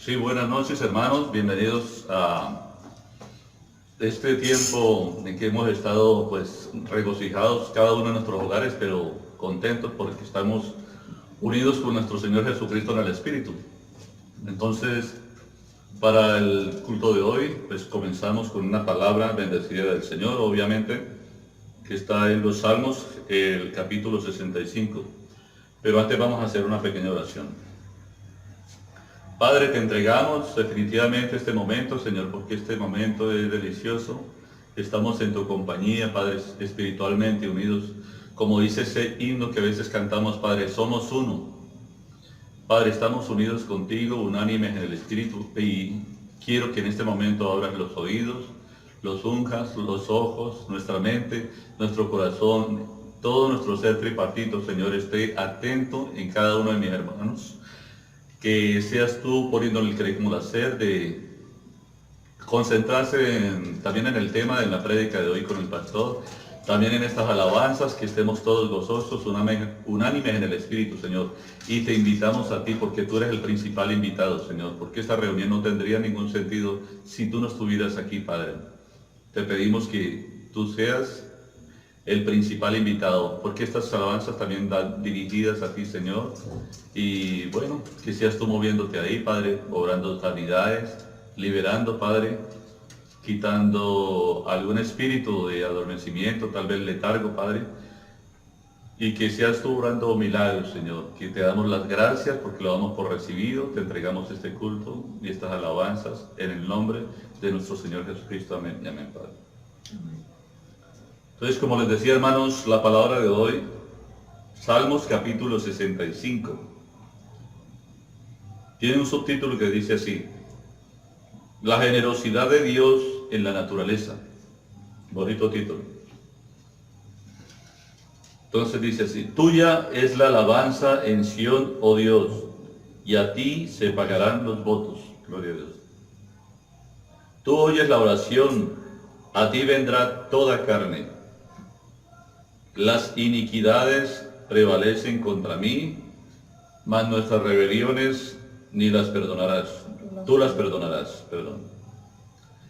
Sí, buenas noches hermanos, bienvenidos a este tiempo en que hemos estado pues regocijados cada uno en nuestros hogares, pero contentos porque estamos unidos con nuestro Señor Jesucristo en el Espíritu. Entonces, para el culto de hoy, pues comenzamos con una palabra bendecida del Señor, obviamente, que está en los Salmos, el capítulo 65. Pero antes vamos a hacer una pequeña oración. Padre, te entregamos definitivamente este momento, Señor, porque este momento es delicioso. Estamos en tu compañía, Padre, espiritualmente unidos. Como dice ese himno que a veces cantamos, Padre, somos uno. Padre, estamos unidos contigo, unánimes en el Espíritu, y quiero que en este momento abras los oídos, los unjas, los ojos, nuestra mente, nuestro corazón, todo nuestro ser tripartito, Señor, esté atento en cada uno de mis hermanos. Que seas tú poniéndole el currículum hacer de concentrarse también en el tema de la prédica de hoy con el pastor, también en estas alabanzas, que estemos todos gozosos, unánimes en el Espíritu, Señor. Y te invitamos a ti porque tú eres el principal invitado, Señor, porque esta reunión no tendría ningún sentido si tú no estuvieras aquí, Padre. Te pedimos que tú seas el principal invitado, porque estas alabanzas también van dirigidas a ti, Señor. Y bueno, que seas tú moviéndote ahí, Padre, obrando sanidades, liberando, Padre, quitando algún espíritu de adormecimiento, tal vez letargo, Padre, y que seas tú obrando milagros, Señor. Que te damos las gracias porque lo damos por recibido, te entregamos este culto y estas alabanzas en el nombre de nuestro Señor Jesucristo. Amén y amén, Padre. Amén. Entonces, como les decía, hermanos, la palabra de hoy, Salmos capítulo 65, tiene un subtítulo que dice así: la generosidad de Dios en la naturaleza. Bonito título. Entonces dice así: tuya es la alabanza en Sión, oh Dios, y a ti se pagarán los votos. Gloria a Dios. Tú oyes la oración, a ti vendrá toda carne. Las iniquidades prevalecen contra mí, mas nuestras rebeliones ni las perdonarás. Tú las perdonarás, perdón.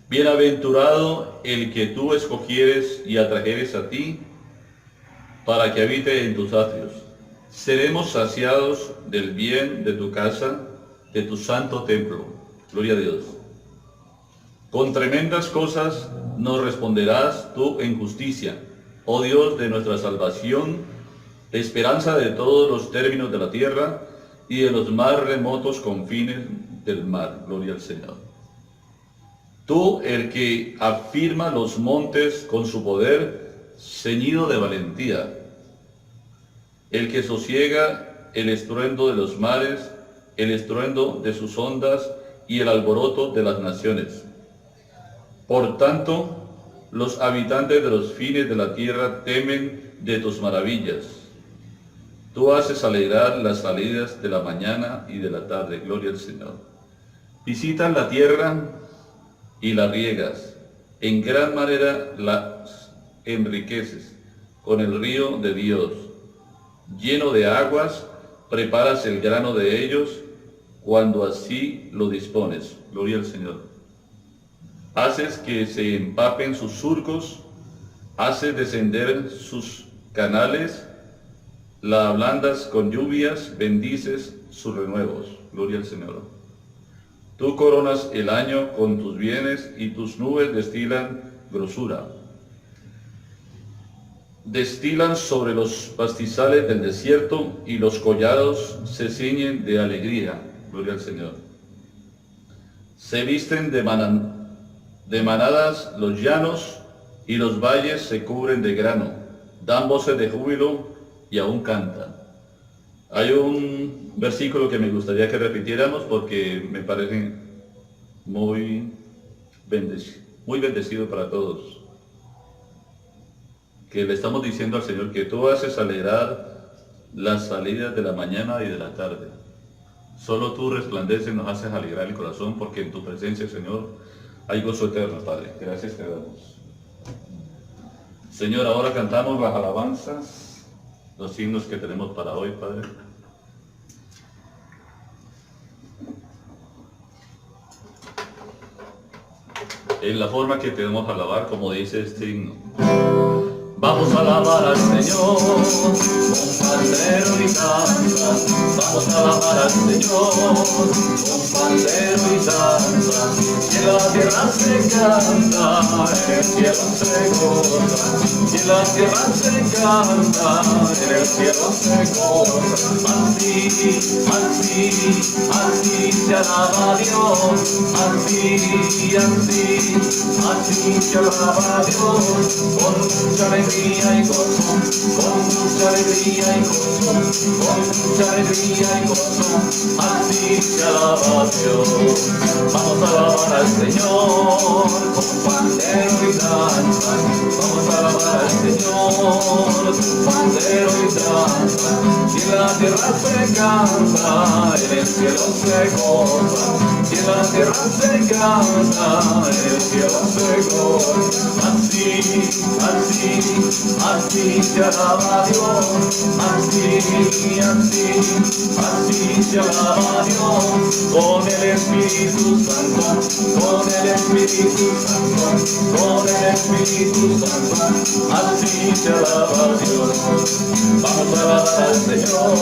Bienaventurado el que tú escogieres y atrajeres a ti, para que habite en tus atrios. Seremos saciados del bien de tu casa, de tu santo templo. Gloria a Dios. Con tremendas cosas nos responderás tú en justicia, oh Dios de nuestra salvación, esperanza de todos los términos de la tierra y de los más remotos confines del mar. Gloria al Señor. Tú, el que afirma los montes con su poder, ceñido de valentía, el que sosiega el estruendo de los mares, el estruendo de sus ondas y el alboroto de las naciones. Por tanto, los habitantes de los fines de la tierra temen de tus maravillas. Tú haces alegrar las salidas de la mañana y de la tarde. Gloria al Señor. Visitas la tierra y la riegas. En gran manera la enriqueces con el río de Dios. Lleno de aguas, preparas el grano de ellos cuando así lo dispones. Gloria al Señor. Haces que se empapen sus surcos, haces descender sus canales, la ablandas con lluvias, bendices sus renuevos. Gloria al Señor. Tú coronas el año con tus bienes y tus nubes destilan grosura. Destilan sobre los pastizales del desierto y los collados se ciñen de alegría. Gloria al Señor. Se visten de manadas los llanos y los valles se cubren de grano, dan voces de júbilo y aún cantan. Hay un versículo que me gustaría que repitiéramos porque me parece muy bendecido para todos. Que le estamos diciendo al Señor que tú haces alegrar las salidas de la mañana y de la tarde. Solo tú resplandeces y nos haces alegrar el corazón, porque en tu presencia, Señor, hay gozo eterno, Padre. Gracias te damos. Señor, ahora cantamos las alabanzas, los himnos que tenemos para hoy, Padre. en la forma que tenemos a alabar, como dice este himno. Vamos a alabar al Señor con pandero y danza. Vamos a alabar al Señor con pandero y danza. Y en la tierra se canta, en el cielo se goza. Y en la tierra se canta, en el cielo se goza. Así, así, así se alaba a Dios. Así, así, así se alaba a Dios. Con mucha alegría y gozo, con mucha alegría y gozo, con mucha alegría y gozo, así se alaba a Dios. Vamos a alabar al Señor con pandero y danza. Vamos a alabar al Señor con pandero y danza. Y en la tierra se canta, en el cielo se goza. Y en la tierra se canta, en el cielo se goza. Así, así, así se alaba a Dios, así, así, así se alaba a Dios, con el Espíritu Santo, con el Espíritu Santo, con el Espíritu Santo, así se alaba a Dios. Vamos a alabar al Señor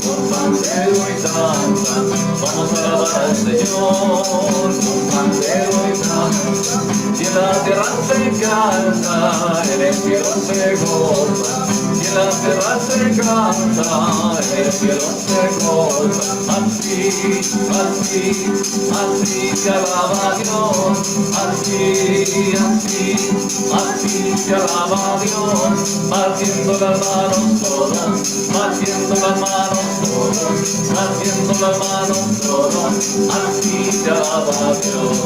con pandero y danza, vamos a alabar al Señor con pandero y danza, y en la tierra se canta, en el cielo se goza, y en la tierra se canta, en el cielo se goza. Así, así, así se alaba a Dios, así, así, así se alaba a Dios, batiendo las manos todos, batiendo las manos todos, batiendo las manos todos, así se alaba a Dios.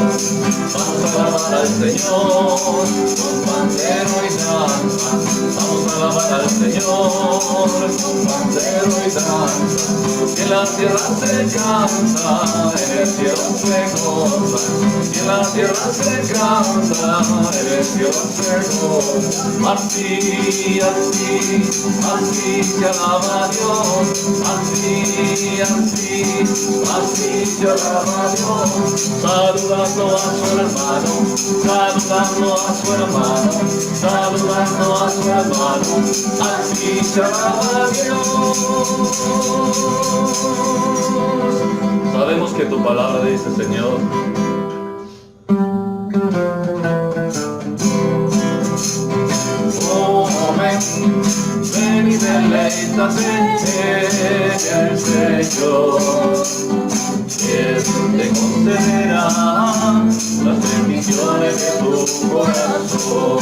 Vamos a alabar al Señor con pandero y danza. Vamos a alabar al Señor con pandero y danza. En la tierra se canta, en el cielo se goza. Y en la tierra se canta, en el cielo se goza. Así, así, así se alaba a Dios. Así, así, así se alaba a Dios. Saludando a su hermano, saludando a su hermano, saludando a su hermano, así se alaba a Dios. Sabemos que tu palabra dice, Señor, oh, ven, ven y deleítate en el Señor. Él te concederá las bendiciones de tu corazón.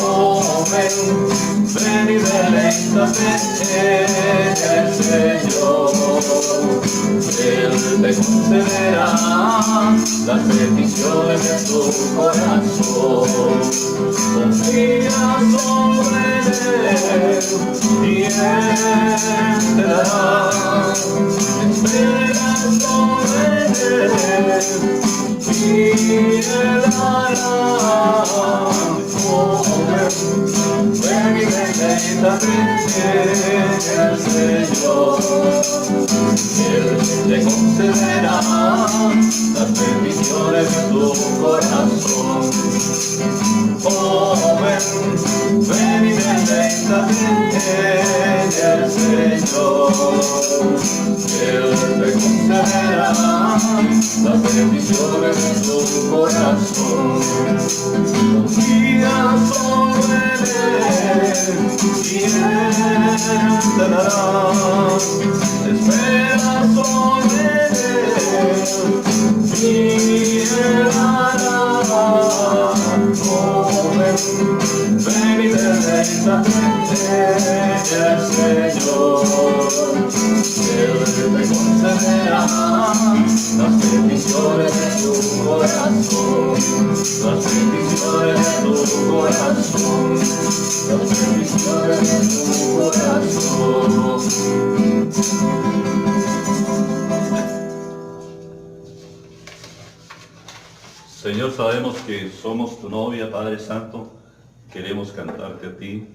Oh, ven, ven y deleítate en el Señor. Él te concederá las bendiciones de tu corazón. Confía sobre Él y Él te dará. Espera sobre Él y Él hará. Oh, ven y deleítate en el Señor. Él te concederá las bendiciones de tu corazón. Oh, ven, ven y deleítate en el Señor. Él te concederá las bendiciones de tu corazón. Confía sobre Él y Él te dará. Espera sobre Él y Él hará. Oh, ven y deleítate en el Señor. Él te concederá las bendiciones de tu corazón, las bendiciones de tu corazón, las bendiciones de tu corazón. Señor, sabemos que somos tu novia, Padre Santo, queremos cantarte a ti.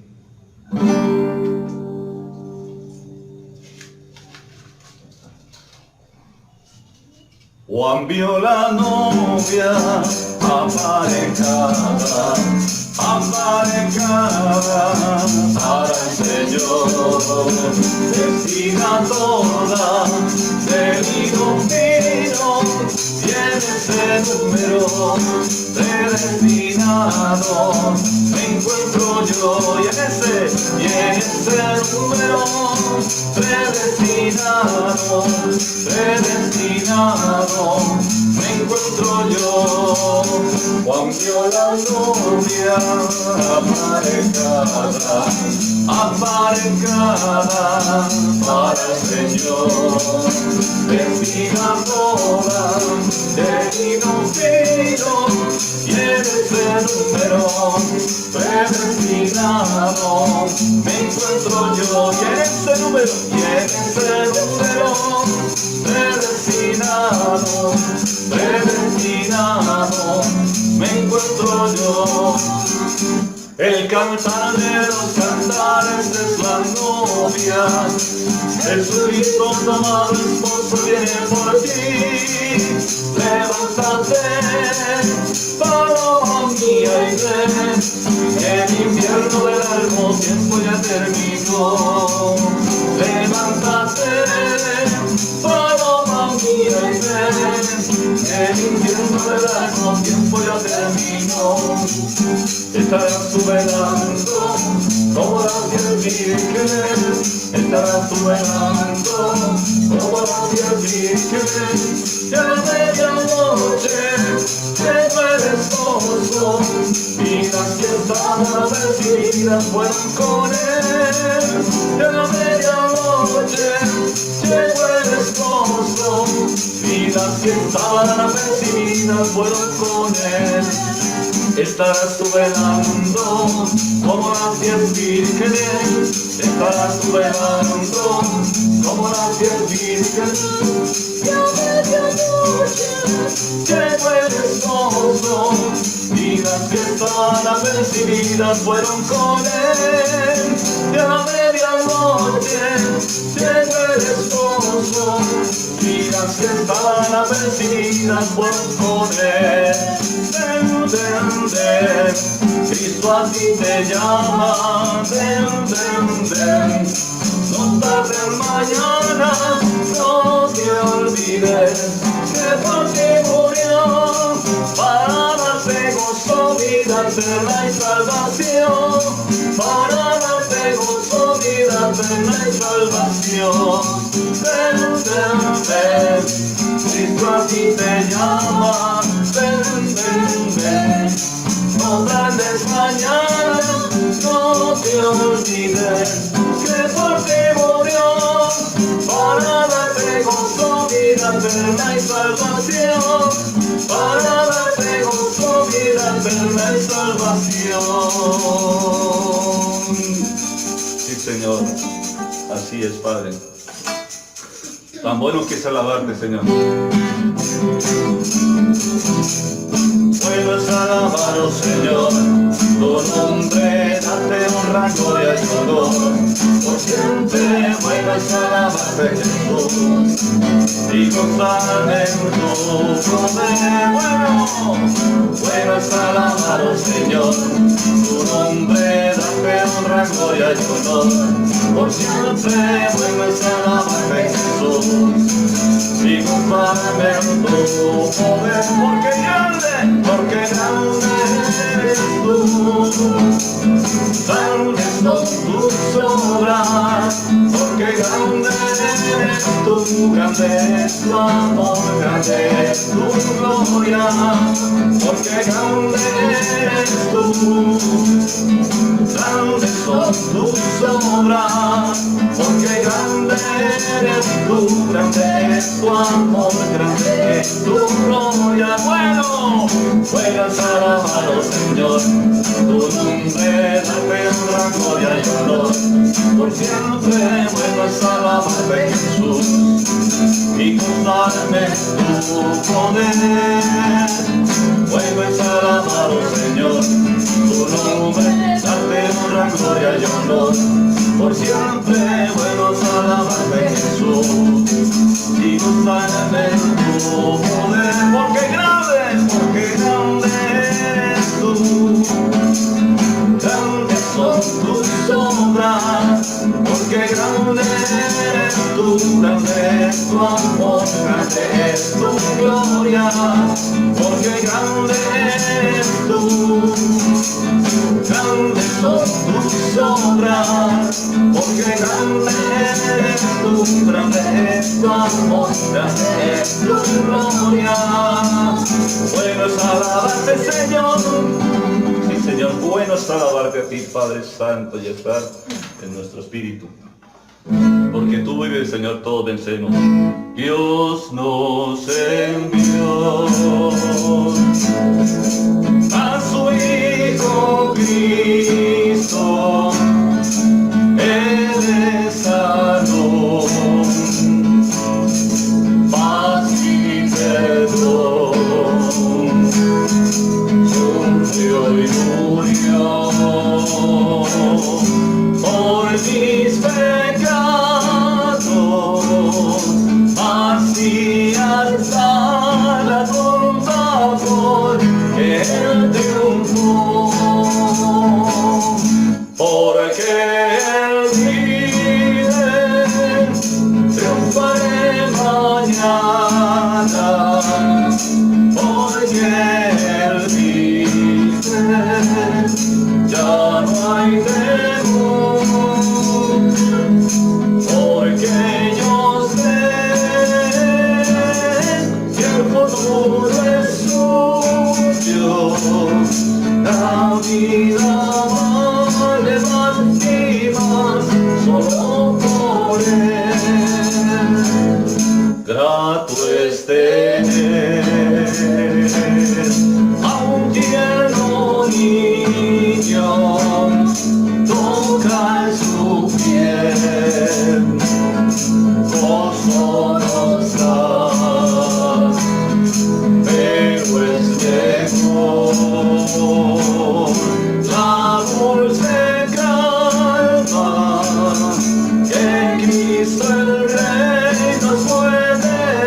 Juan vio la novia aparejada, aparejada para el Señor, vestida toda de lino fino, tiene ese número predestinado. Me encuentro yo y en ese número predestinado, predestinado. Me encuentro yo. Juan vio la novia aparejada, aparejada para el Señor, vestida toda de lino fino, y en ese número predestinado. Me encuentro yo y en ese número, predestinado, predestinado, me encuentro yo. El cantar de los cantares es la novia, Jesucristo amado esposo viene por ti. Levántate, paloma mía, y ven, el invierno del largo tiempo ya terminó. Levántate, paloma mía, y ven, el invierno del largo tiempo ya terminó. Estarás tú velando como las 10 vírgenes, estarás tú velando como las 10 vírgenes. Ya a medianoche llegó el esposo y las que estaban apercibidas fueron con él. Ya a medianoche llegó el esposo y las que estaban apercibidas fueron con él. Estarás tú velando como las 10 vírgenes, estarás tú velando como las 10 vírgenes. Y a medianoche llegó el esposo y las que estaban apercibidas fueron con él. Y a medianoche llegó el esposo y las que estaban apercibidas fueron con él. Ven, ven, ven, Cristo a ti te llama. Ven, ven, ven, no tardes mañana, no te olvides que por ti murió, para darte gozo, vida eterna y salvación, para darte gozo, vida eterna y salvación. Ven, ven, ven, Cristo a ti te llama. Ven, ven, ven, no tardes mañana, no te olvides que por ti murió, para darte gozo, vida eterna y salvación, para darte gozo, vida eterna y salvación. Sí, Señor, así es, Padre. Tan bueno que es alabarte, Señor. Bueno es alabar, oh Señor, tu nombre, darte honra, gloria y honor. Por siempre bueno es alabarte, Jesús, y gozarme en tu poder. Bueno es alabar, oh Señor, tu nombre, darte honra, gloria y honor. Por siempre bueno es alabarte, Jesús, y gozarme en tu poder. Porque grande eres tú, grandes son tus obras, porque grande eres tú, grande es tu amor, grande es tu gloria, porque grande eres tú, grandes son tus obras, porque grande eres tú, grande es tu amor, grande es tu gloria. Bueno, puedas alabar, oh Señor, tu nombre, darte honra, gloria y honor. Por siempre vuelvas a alabarte, Jesús, y gozarme tu poder. Vuelves a alabar, oh Señor, tu nombre, darte honra, gloria y honor. por siempre vuelvo a alabarte, Jesús, y gozarme en tu poder, porque grande eres tú, grandes son tus obras, porque grande eres tú, grande es tu amor, grande es tu gloria, porque grande eres tú, grandes son tus obras, porque grande eres tú, grande es tu amor, grande es tu gloria. Bueno es alabarte, Señor. Sí, Señor, bueno es alabarte a ti, Padre Santo, y estar en nuestro espíritu. Porque tú vives, Señor, todos vencemos. Dios nos envió a su Hijo Cristo, Él es amor, paz y perdón, sufrió y murió por mis pecados, así hasta la tumba porque Él triunfó, porque Él vive, triunfaré mañana, porque Él vive, ya no hay temor, porque yo sé que el futuro es suyo, la vida vale más y más solo por Él. Grato es tener a un tierno niño, tocar su piel, gozo nos da, pero es mejor la dulce calma que Cristo el Rey nos puede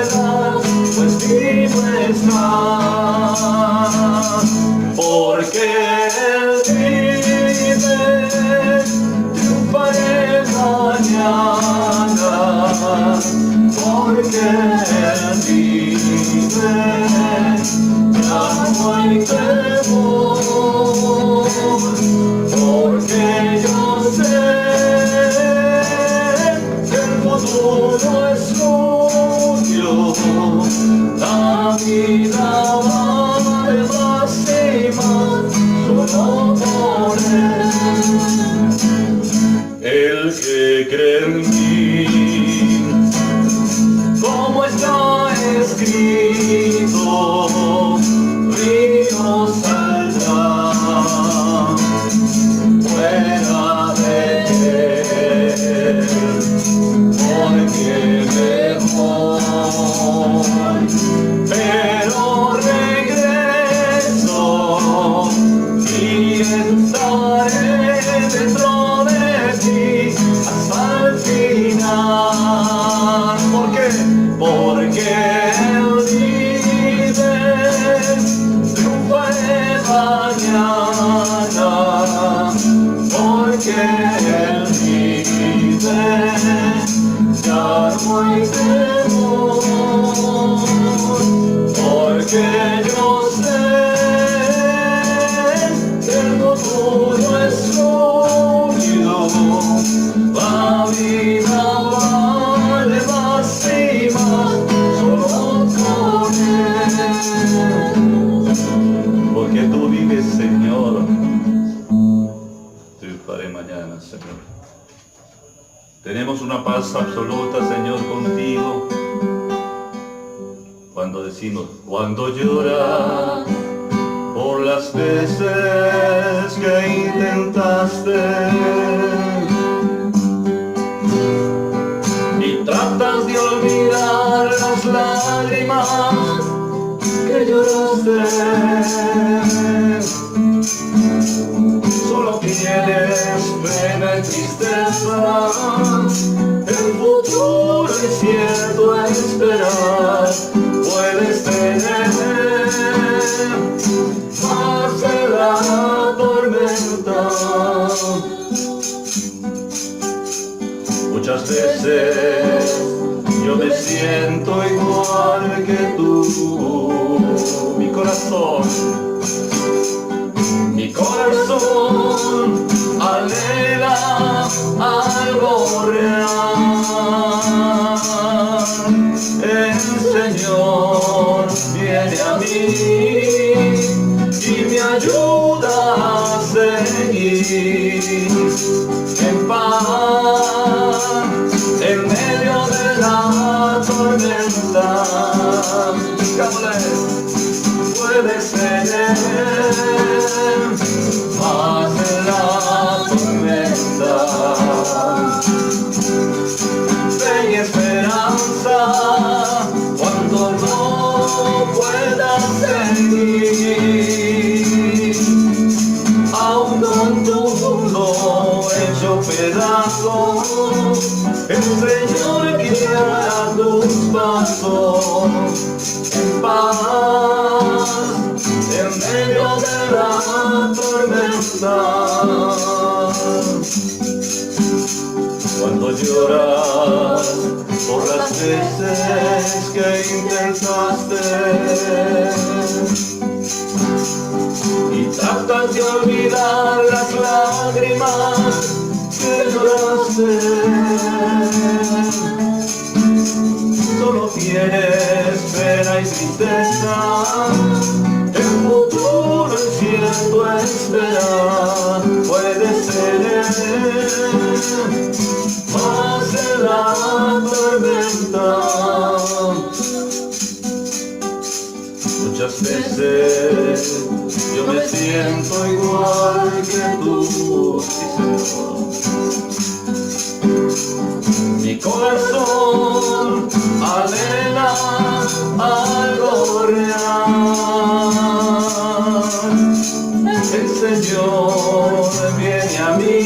dar, pues vivo está, porque Él vive, triunfaré mañana, porque Él vive, ya no hay temor, porque yo sé que el futuro es suyo, la vida vale más y más solo por Él. El que cree en mí, como está escrito, río saldrá fuera de Él, porque me voy, pero regreso y estaré dentro de ti hasta el final. ¿Por qué? Porque Él vive, triunfaré mañana, porque Él vive, ya no hay temor, porque yo sé que el futuro es suyo, la vida vale más y más solo con Él. Porque tú vives, Señor, triunfaré mañana, Señor. Tenemos una paz absoluta, Señor, contigo. Cuando decimos, cuando lloras por las veces que intentaste y tratas de olvidar las lágrimas que lloraste, solo tienes pena y tristeza tristeza, el futuro incierto a esperar. Puedes tener paz en la tormenta. Muchas veces yo me siento igual que tú. Mi corazón anhela algo real. El Señor viene a mí y me ayuda a seguir en paz en medio de la tormenta. Puedes tener paz en la tormenta, fe y esperanza cuando no puedas seguir, aún con tu mundo hecho pedazos, el Señor guiará tus pasos en paz en medio de la tormenta. Cuando lloras por las veces que intentaste y tratas de olvidar las lágrimas que lloraste, solo tienes pena y tristeza, el futuro incierto a esperar. Puedes tener paz en la tormenta. Muchas veces yo me siento igual que tú, mi corazón anhela algo real. El Señor viene a mí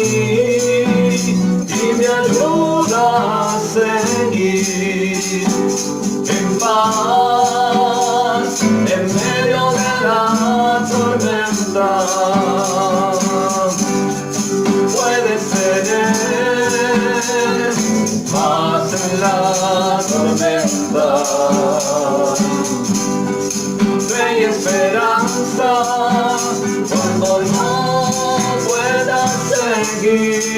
y me ayuda a seguir en paz en medio de la tormenta. Puedes tener paz en la tormenta, fe y esperanza cuando no puedas seguir,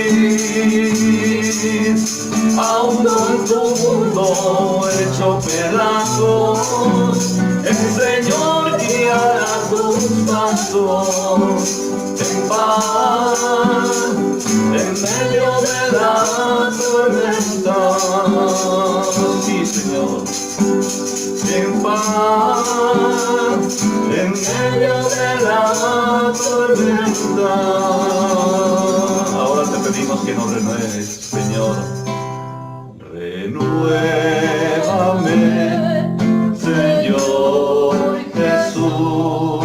aún con tu mundo hecho pedazos, el Señor guiará tus pasos en paz en medio de la tormenta. Sí, Señor, en paz en medio de la tormenta. Ahora te pedimos que nos renueves, Señor. Renuévame, Señor Jesús.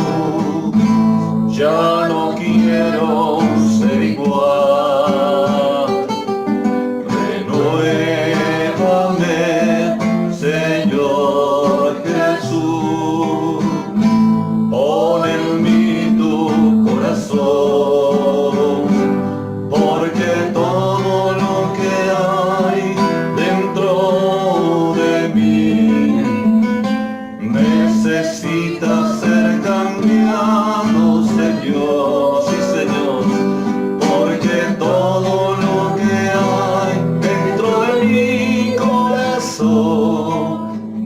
Ya no quiero ser igual. Renuévame, Señor Jesús. Pon en mí tu corazón, porque todo lo que hay dentro de mí necesita ser cambiado, Señor. Sí, Señor, porque todo lo que hay dentro de mi corazón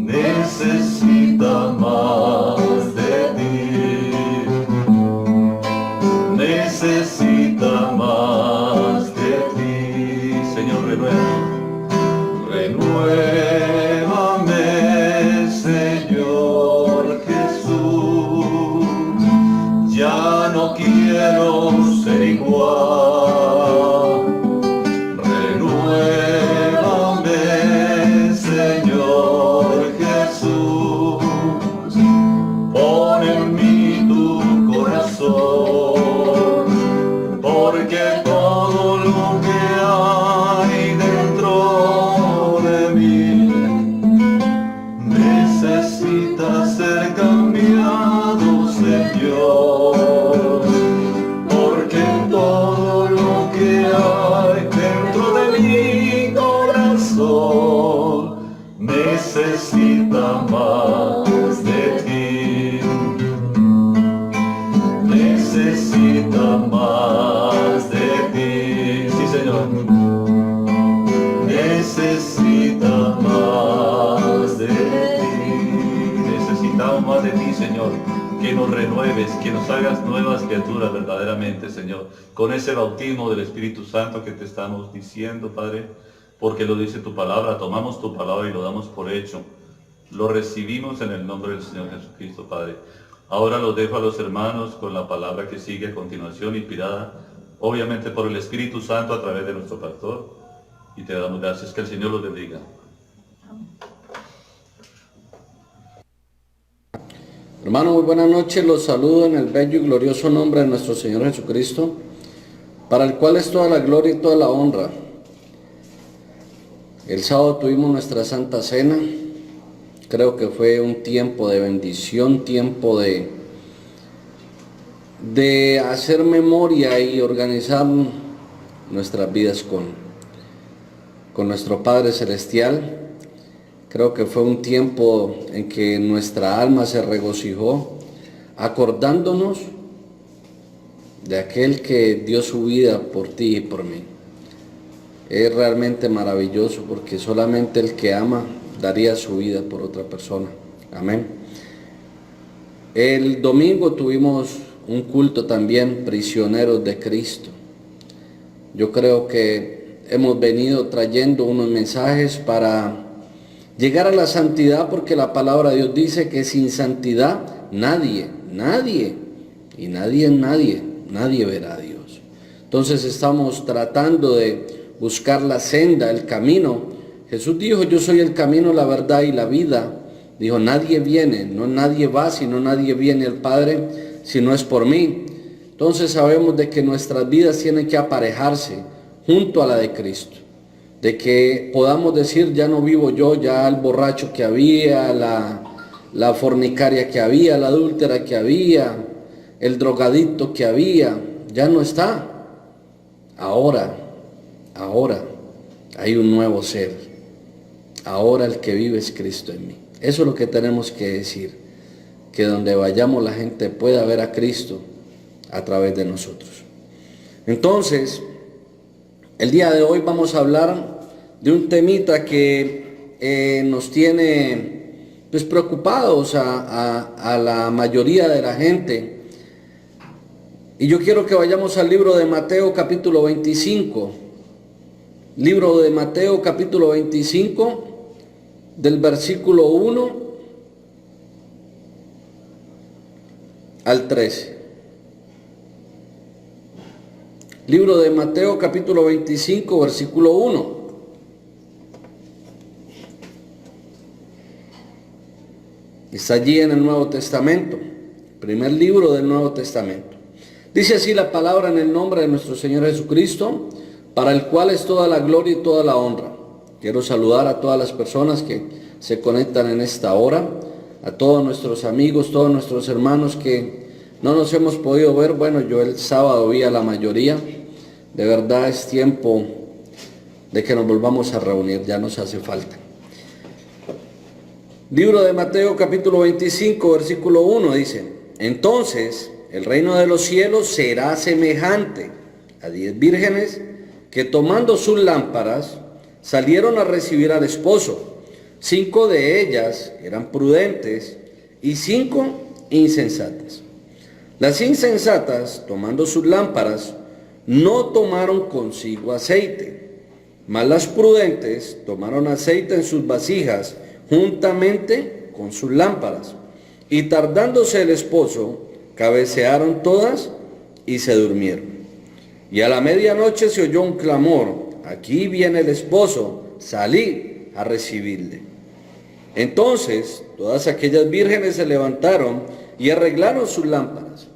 necesita más de ti, necesita más de ti. Señor, renuévame, Señor Jesús. Ya no quiero ser igual. Renuévame, Señor Jesús. Pon en mí tu corazón, porque todo lo que hay necesita más de ti. Necesitamos más de ti, Señor. Que nos renueves, que nos hagas nuevas criaturas verdaderamente, Señor. Con ese bautismo del Espíritu Santo que te estamos diciendo, Padre, porque lo dice tu palabra, tomamos tu palabra y lo damos por hecho. Lo recibimos en el nombre del Señor Jesucristo, Padre. Ahora los dejo a los hermanos con la palabra que sigue a continuación, inspirada, obviamente por el Espíritu Santo a través de nuestro pastor. Y te damos gracias, que el Señor los bendiga. Hermano, muy buenas noches, los saludo en el bello y glorioso nombre de nuestro Señor Jesucristo, para el cual es toda la gloria y toda la honra. El sábado tuvimos nuestra Santa Cena, creo que fue un tiempo de bendición, tiempo de hacer memoria y organizar nuestras vidas con nuestro Padre Celestial. Creo que fue un tiempo en que nuestra alma se regocijó, acordándonos de aquel que dio su vida por ti y por mí. Es realmente maravilloso, porque solamente el que ama daría su vida por otra persona. Amén. El domingo tuvimos un culto también, prisioneros de Cristo. Yo creo que hemos venido trayendo unos mensajes para llegar a la santidad, porque la palabra de Dios dice que sin santidad nadie verá a Dios. Entonces estamos tratando de buscar la senda, el camino. Jesús dijo: yo soy el camino, la verdad y la vida. Dijo: nadie va, sino nadie viene al Padre si no es por mí. Entonces sabemos de que nuestras vidas tienen que aparejarse junto a la de Cristo. De que podamos decir: ya no vivo yo, ya el borracho que había, la fornicaria que había, la adúltera que había, el drogadicto que había, ya no está. Ahora hay un nuevo ser. Ahora el que vive es Cristo en mí. Eso es lo que tenemos que decir, que donde vayamos la gente pueda ver a Cristo a través de nosotros. Entonces, el día de hoy vamos a hablar de un temita que nos tiene pues preocupados a la mayoría de la gente. Y yo quiero que vayamos al libro de Mateo capítulo 25. Libro de Mateo capítulo 25, del versículo 1 al 13. Libro de Mateo capítulo 25, versículo 1. Está allí en el Nuevo Testamento, primer libro del Nuevo Testamento. Dice así la palabra en el nombre de nuestro Señor Jesucristo, para el cual es toda la gloria y toda la honra. Quiero saludar a todas las personas que se conectan en esta hora, a todos nuestros amigos, todos nuestros hermanos que no nos hemos podido ver. Bueno, yo el sábado vi a la mayoría. De verdad es tiempo de que nos volvamos a reunir, ya nos hace falta. Libro de Mateo capítulo 25, versículo 1 dice: entonces el reino de los cielos será semejante a 10 vírgenes que, tomando sus lámparas, salieron a recibir al esposo. 5 de ellas eran prudentes y 5 insensatas. Las insensatas, tomando sus lámparas, no tomaron consigo aceite, mas las prudentes tomaron aceite en sus vasijas juntamente con sus lámparas. Y tardándose el esposo, cabecearon todas y se durmieron. Y a la medianoche se oyó un clamor: aquí viene el esposo, salid a recibirle. Entonces todas aquellas vírgenes se levantaron y arreglaron sus lámparas.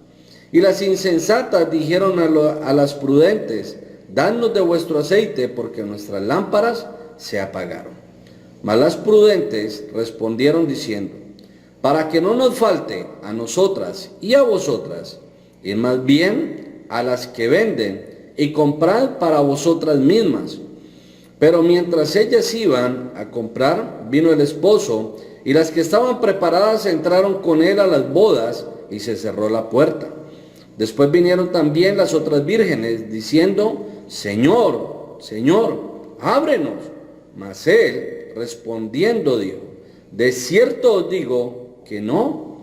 Y las insensatas dijeron a las prudentes: dadnos de vuestro aceite, porque nuestras lámparas se apagaron. Mas las prudentes respondieron diciendo: para que no nos falte a nosotras y a vosotras, y más bien a las que venden, y comprad para vosotras mismas. Pero mientras ellas iban a comprar, vino el esposo, y las que estaban preparadas entraron con él a las bodas, y se cerró la puerta. Después vinieron también las otras vírgenes, diciendo: Señor, Señor, ábrenos. Mas él respondiendo dijo, de cierto os digo que no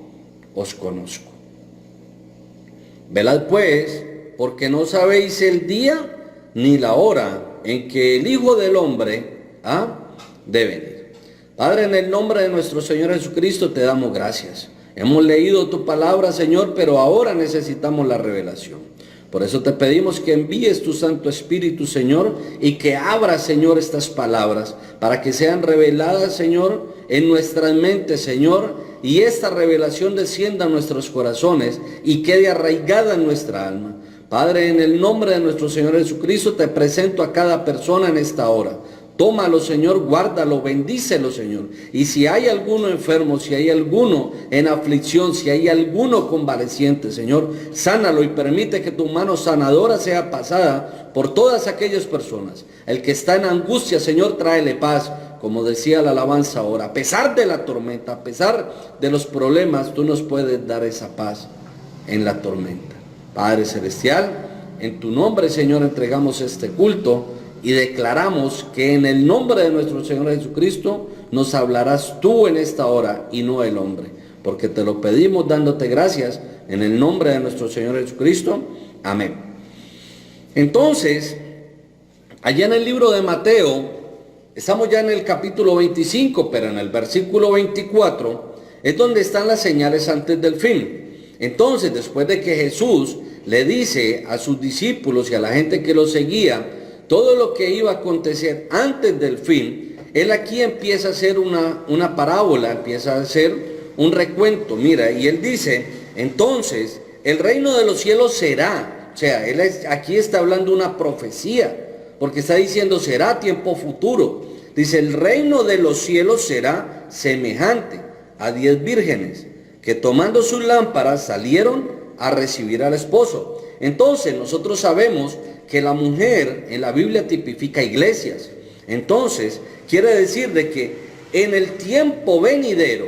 os conozco. Velad pues, porque no sabéis el día ni la hora en que el Hijo del Hombre ha de venir. Padre, en el nombre de nuestro Señor Jesucristo te damos gracias. Hemos leído tu palabra, Señor, pero ahora necesitamos la revelación. Por eso te pedimos que envíes tu Santo Espíritu, Señor, y que abras, Señor, estas palabras para que sean reveladas, Señor, en nuestras mentes, Señor, y esta revelación descienda a nuestros corazones y quede arraigada en nuestra alma. Padre, en el nombre de nuestro Señor Jesucristo te presento a cada persona en esta hora. Tómalo, Señor, guárdalo, bendícelo, Señor. Y si hay alguno enfermo, si hay alguno en aflicción, si hay alguno convaleciente, Señor, sánalo y permite que tu mano sanadora sea pasada por todas aquellas personas. El que está en angustia, Señor, tráele paz, como decía la alabanza ahora. A pesar de la tormenta, a pesar de los problemas, tú nos puedes dar esa paz en la tormenta. Padre Celestial, en tu nombre, Señor, entregamos este culto. Y declaramos que en el nombre de nuestro Señor Jesucristo nos hablarás tú en esta hora y no el hombre. Porque te lo pedimos dándote gracias en el nombre de nuestro Señor Jesucristo. Amén. Entonces, allá en el libro de Mateo, estamos ya en el capítulo 25, pero en el versículo 24 es donde están las señales antes del fin. Entonces, después de que Jesús le dice a sus discípulos y a la gente que lo seguía, todo lo que iba a acontecer antes del fin, él aquí empieza a hacer una parábola, empieza a hacer un recuento. Mira, y él dice, entonces, el reino de los cielos será, o sea, aquí está hablando una profecía, porque está diciendo será tiempo futuro. Dice, el reino de los cielos será semejante a 10 vírgenes, que tomando sus lámparas salieron a recibir al esposo. Entonces, nosotros sabemos que la mujer en la Biblia tipifica iglesias. Entonces, quiere decir de que en el tiempo venidero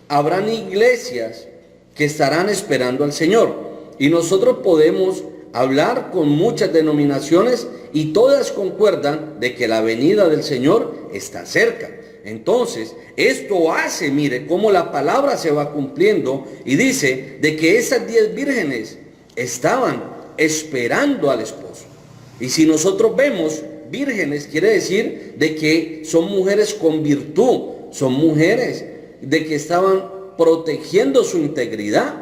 habrán iglesias que estarán esperando al Señor. Y nosotros podemos hablar con muchas denominaciones y todas concuerdan de que la venida del Señor está cerca. Entonces, esto hace, mire, cómo la palabra se va cumpliendo y dice de que esas 10 vírgenes estaban esperando al esposo. Y si nosotros vemos vírgenes, quiere decir de que son mujeres con virtud, son mujeres de que estaban protegiendo su integridad.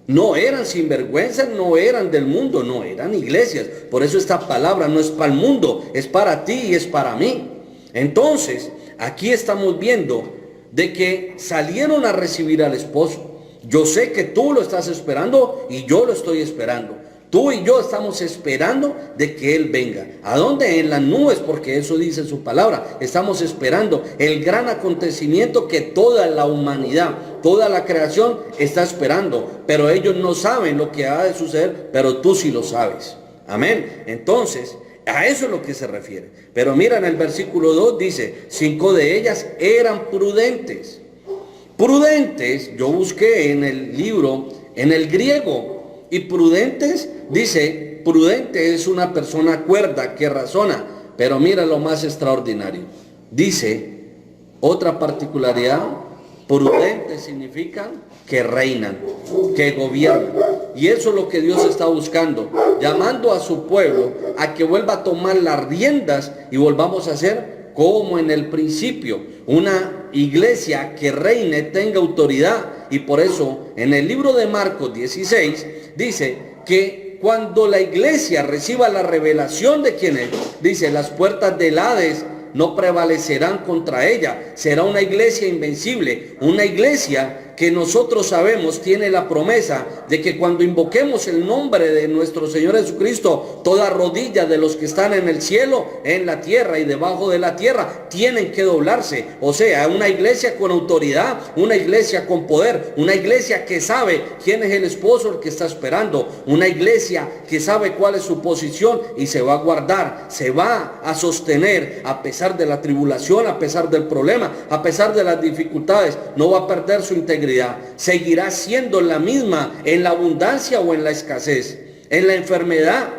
No eran sinvergüenzas, no eran del mundo, no eran iglesias. Por eso esta palabra no es para el mundo, es para ti y es para mí. Entonces, aquí estamos viendo de que salieron a recibir al esposo. Yo sé que tú lo estás esperando y yo lo estoy esperando. Tú y yo estamos esperando de que Él venga. ¿A dónde? En las nubes, porque eso dice su palabra. Estamos esperando el gran acontecimiento que toda la humanidad, toda la creación está esperando. Pero ellos no saben lo que ha de suceder, pero tú sí lo sabes. Amén. Entonces, a eso es lo que se refiere. Pero mira, en el versículo 2 dice, 5 de ellas eran prudentes. Prudentes, yo busqué en el libro, en el griego, y prudentes, dice, prudente es una persona cuerda que razona. Pero mira lo más extraordinario. Dice, otra particularidad, prudente significa que reinan, que gobiernan. Y eso es lo que Dios está buscando, llamando a su pueblo a que vuelva a tomar las riendas y volvamos a ser como en el principio, una iglesia que reine, tenga autoridad. Y por eso en el libro de Marcos 16 dice que cuando la iglesia reciba la revelación de quién es, dice, las puertas del Hades no prevalecerán contra ella. Será una iglesia invencible, una iglesia que nosotros sabemos tiene la promesa de que cuando invoquemos el nombre de nuestro Señor Jesucristo, toda rodilla de los que están en el cielo, en la tierra y debajo de la tierra, tienen que doblarse. O sea, una iglesia con autoridad, una iglesia con poder, una iglesia que sabe quién es el esposo el que está esperando, una iglesia que sabe cuál es su posición y se va a guardar, se va a sostener a pesar de la tribulación, a pesar del problema, a pesar de las dificultades, no va a perder su integridad. Seguirá siendo la misma en la abundancia o en la escasez, en la enfermedad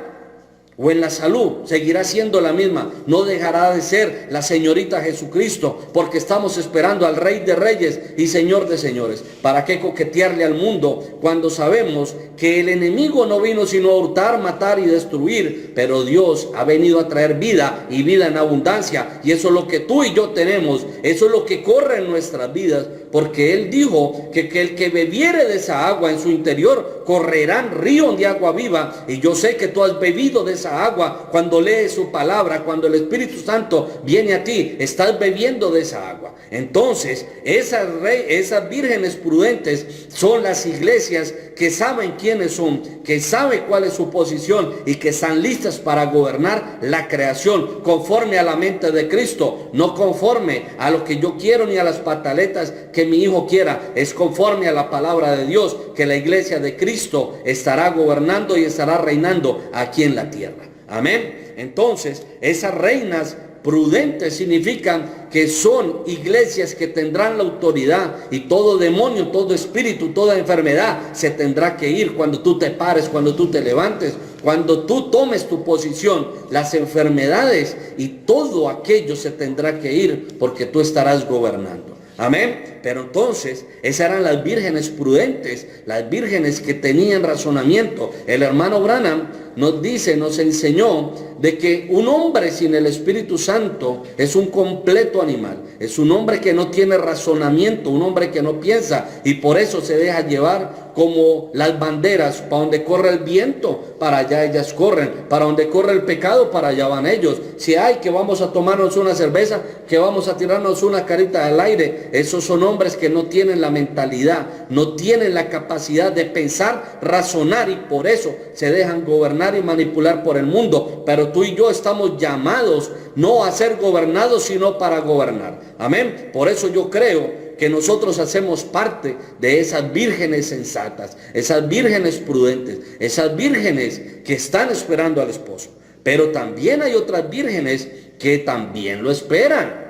o en la salud, seguirá siendo la misma. No dejará de ser la señorita Jesucristo, porque estamos esperando al Rey de Reyes y Señor de Señores. ¿Para qué coquetearle al mundo cuando sabemos que el enemigo no vino sino a hurtar, matar y destruir? Pero Dios ha venido a traer vida y vida en abundancia. Y eso es lo que tú y yo tenemos. Eso es lo que corre en nuestras vidas. Porque Él dijo que el que bebiere de esa agua en su interior correrán ríos de agua viva. Y yo sé que tú has bebido de esa agua cuando lees su palabra, cuando el Espíritu Santo viene a ti, estás bebiendo de esa agua. Entonces, esas vírgenes prudentes son las iglesias que saben quiénes son, que saben cuál es su posición y que están listas para gobernar la creación conforme a la mente de Cristo, no conforme a lo que yo quiero ni a las pataletas que mi hijo quiera. Es conforme a la palabra de Dios que la iglesia de Cristo estará gobernando y estará reinando aquí en la tierra. Amén. Entonces, esas reinas prudentes significan que son iglesias que tendrán la autoridad, y todo demonio, todo espíritu, toda enfermedad se tendrá que ir cuando tú te pares, cuando tú te levantes, cuando tú tomes tu posición. Las enfermedades y todo aquello se tendrá que ir porque tú estarás gobernando. Amén. Pero entonces, esas eran las vírgenes prudentes, las vírgenes que tenían razonamiento. El hermano Branham nos dice, nos enseñó de que un hombre sin el Espíritu Santo es un completo animal. Es un hombre que no tiene razonamiento, un hombre que no piensa, y por eso se deja llevar como las banderas. Para donde corre el viento, para allá ellas corren. Para donde corre el pecado, para allá van ellos. Si hay que vamos a tomarnos una cerveza, que vamos a tirarnos una carita al aire, esos son hombres que no tienen la mentalidad, no tienen la capacidad de pensar, razonar, y por eso se dejan gobernar y manipular por el mundo. Pero tú y yo estamos llamados no a ser gobernados, sino para gobernar. Amén. Por eso yo creo que nosotros hacemos parte de esas vírgenes sensatas, esas vírgenes prudentes, esas vírgenes que están esperando al esposo. Pero también hay otras vírgenes que también lo esperan.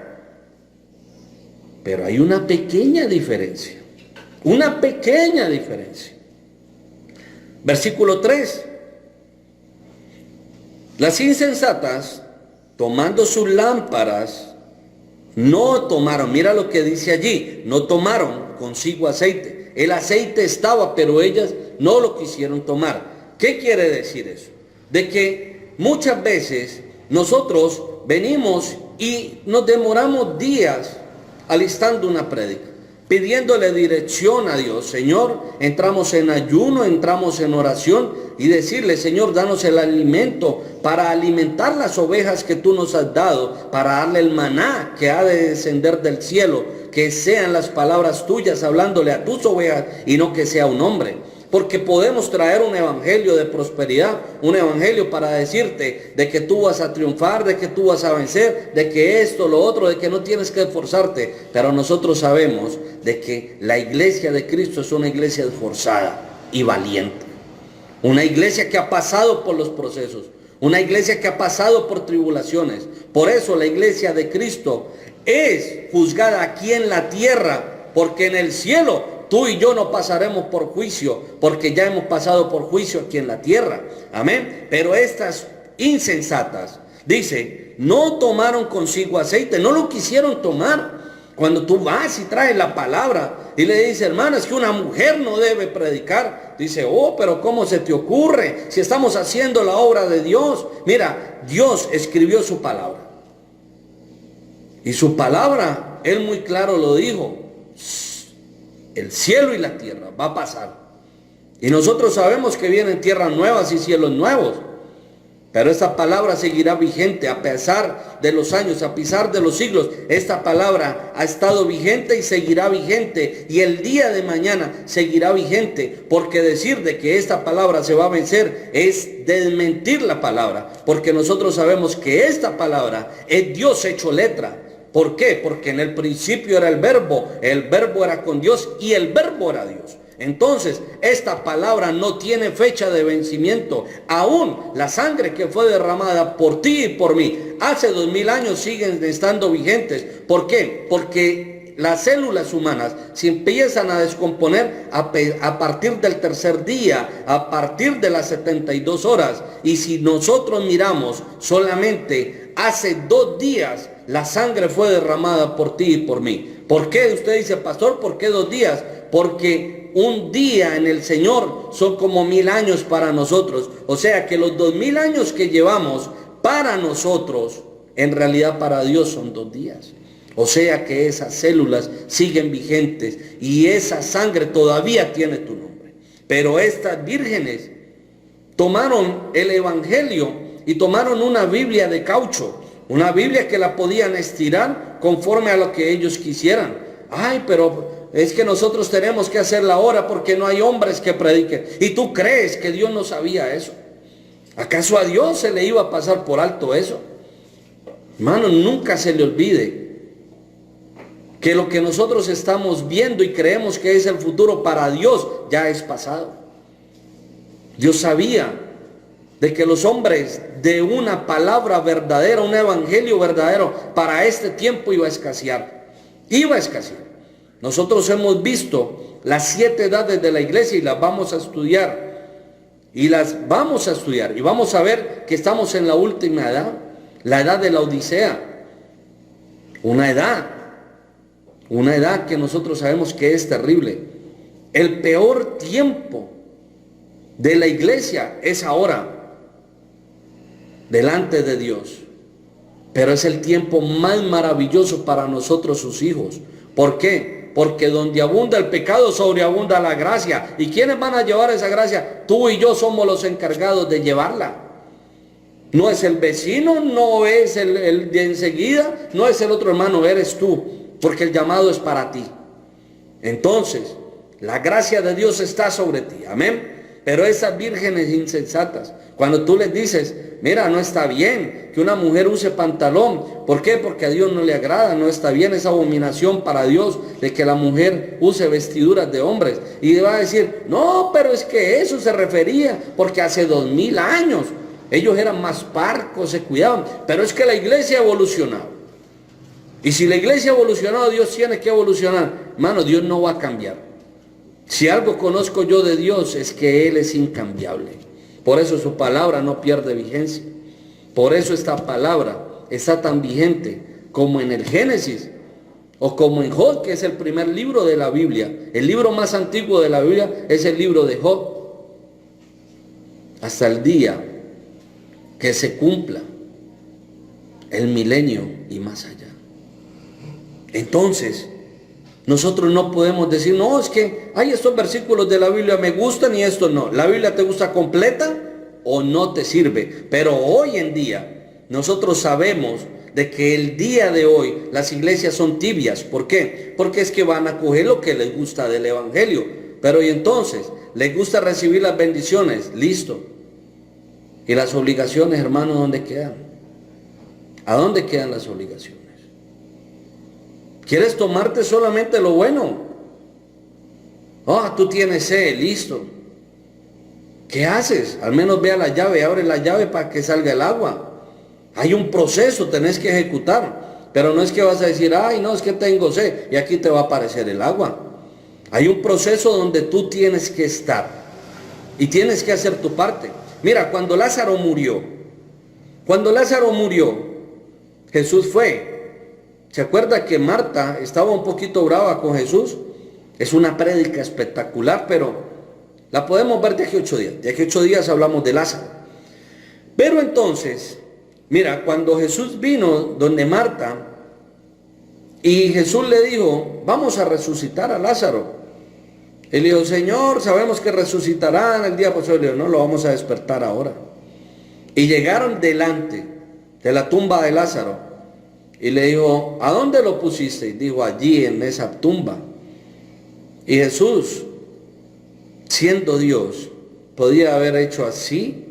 Pero hay una pequeña diferencia. Una pequeña diferencia. Versículo 3. Las insensatas, tomando sus lámparas, no tomaron, mira lo que dice allí, no tomaron consigo aceite. El aceite estaba, pero ellas no lo quisieron tomar. ¿Qué quiere decir eso? De que muchas veces nosotros venimos y nos demoramos días alistando una prédica, pidiéndole dirección a Dios. Señor, entramos en ayuno, entramos en oración y decirle, Señor, danos el alimento para alimentar las ovejas que tú nos has dado, para darle el maná que ha de descender del cielo, que sean las palabras tuyas hablándole a tus ovejas y no que sea un hombre. Porque podemos traer un evangelio de prosperidad, un evangelio para decirte de que tú vas a triunfar, de que tú vas a vencer, de que esto, lo otro, de que no tienes que esforzarte. Pero nosotros sabemos de que la iglesia de Cristo es una iglesia esforzada y valiente. Una iglesia que ha pasado por los procesos, una iglesia que ha pasado por tribulaciones. Por eso la iglesia de Cristo es juzgada aquí en la tierra, porque en el cielo tú y yo no pasaremos por juicio, porque ya hemos pasado por juicio aquí en la tierra. Amén. Pero estas insensatas, dice, no tomaron consigo aceite, no lo quisieron tomar. Cuando tú vas y traes la palabra y le dices, hermano, es que una mujer no debe predicar. Dice, oh, pero ¿cómo se te ocurre? Si estamos haciendo la obra de Dios. Mira, Dios escribió su palabra. Y su palabra, Él muy claro lo dijo. El cielo y la tierra va a pasar. Y nosotros sabemos que vienen tierras nuevas y cielos nuevos. Pero esta palabra seguirá vigente a pesar de los años, a pesar de los siglos. Esta palabra ha estado vigente y seguirá vigente. Y el día de mañana seguirá vigente. Porque decir de que esta palabra se va a vencer es desmentir la palabra. Porque nosotros sabemos que esta palabra es Dios hecho letra. ¿Por qué? Porque en el principio era el verbo era con Dios y el verbo era Dios. Entonces, esta palabra no tiene fecha de vencimiento. Aún la sangre que fue derramada por ti y por mí hace 2000 años siguen estando vigentes. ¿Por qué? Porque las células humanas se empiezan a descomponer a partir del tercer día, a partir de las 72 horas. Y si nosotros miramos solamente hace 2 días, la sangre fue derramada por ti y por mí. ¿Por qué? Usted dice, pastor, ¿por qué 2 días? Porque un día en el Señor son como 1000 años para nosotros. O sea que los 2000 años que llevamos para nosotros, en realidad para Dios son 2 días. O sea que esas células siguen vigentes y esa sangre todavía tiene tu nombre. Pero estas vírgenes tomaron el evangelio y tomaron una Biblia de caucho, una Biblia que la podían estirar conforme a lo que ellos quisieran. Ay, pero es que nosotros tenemos que hacerla ahora porque no hay hombres que prediquen. ¿Y tú crees que Dios no sabía eso? ¿Acaso a Dios se le iba a pasar por alto eso? Hermano, nunca se le olvide que lo que nosotros estamos viendo y creemos que es el futuro, para Dios ya es pasado. Dios sabía de que los hombres de una palabra verdadera, un evangelio verdadero, para este tiempo iba a escasear. Iba a escasear. Nosotros hemos visto las 7 edades de la iglesia y las vamos a estudiar. Y vamos a ver que estamos en la última edad, la edad de la Odisea. Una edad que nosotros sabemos que es terrible. El peor tiempo de la iglesia es ahora, delante de Dios. Pero es el tiempo más maravilloso para nosotros, sus hijos. ¿Por qué? Porque donde abunda el pecado, sobreabunda la gracia. ¿Y quiénes van a llevar esa gracia? Tú y yo somos los encargados de llevarla. No es el vecino, no es el de enseguida, no es el otro hermano, eres tú. Porque el llamado es para ti. Entonces, la gracia de Dios está sobre ti. Amén. Pero esas vírgenes insensatas, cuando tú les dices, mira, no está bien que una mujer use pantalón. ¿Por qué? Porque a Dios no le agrada, no está bien, esa abominación para Dios de que la mujer use vestiduras de hombres. Y le va a decir, no, pero es que eso se refería, porque hace 2000 años ellos eran más parcos, se cuidaban. Pero es que la iglesia ha evolucionado. Y si la iglesia ha evolucionado, Dios tiene que evolucionar. Hermano, Dios no va a cambiar. Si algo conozco yo de Dios es que Él es incambiable. Por eso su palabra no pierde vigencia. Por eso esta palabra está tan vigente como en el Génesis o como en Job, que es el primer libro de la Biblia. El libro más antiguo de la Biblia es el libro de Job. Hasta el día que se cumpla el milenio y más allá. Entonces, nosotros no podemos decir, no, es que hay estos versículos de la Biblia me gustan y estos no. ¿La Biblia te gusta completa o no te sirve? Pero hoy en día, nosotros sabemos de que el día de hoy las iglesias son tibias. ¿Por qué? Porque es que van a coger lo que les gusta del evangelio. Pero y entonces, les gusta recibir las bendiciones, listo. ¿Y las obligaciones, hermano, dónde quedan? ¿A dónde quedan las obligaciones? ¿Quieres tomarte solamente lo bueno? Tú tienes sed, listo. ¿Qué haces? Al menos ve a la llave, abre la llave para que salga el agua. Hay un proceso, tenés que ejecutar. Pero no es que vas a decir, ay, no, es que tengo sed y aquí te va a aparecer el agua. Hay un proceso donde tú tienes que estar y tienes que hacer tu parte. Mira, cuando Lázaro murió, Jesús fue. ¿Se acuerda que Marta estaba un poquito brava con Jesús? Es una prédica espectacular, pero la podemos ver de aquí a 8 días. De aquí a 8 días hablamos de Lázaro. Pero entonces, mira, cuando Jesús vino donde Marta, y Jesús le dijo, vamos a resucitar a Lázaro. Él le dijo, Señor, sabemos que resucitará en el día posterior. Le dijo, no, lo vamos a despertar ahora. Y llegaron delante de la tumba de Lázaro. Y le dijo, ¿a dónde lo pusiste? Y dijo, allí en esa tumba. Y Jesús, siendo Dios, podía haber hecho así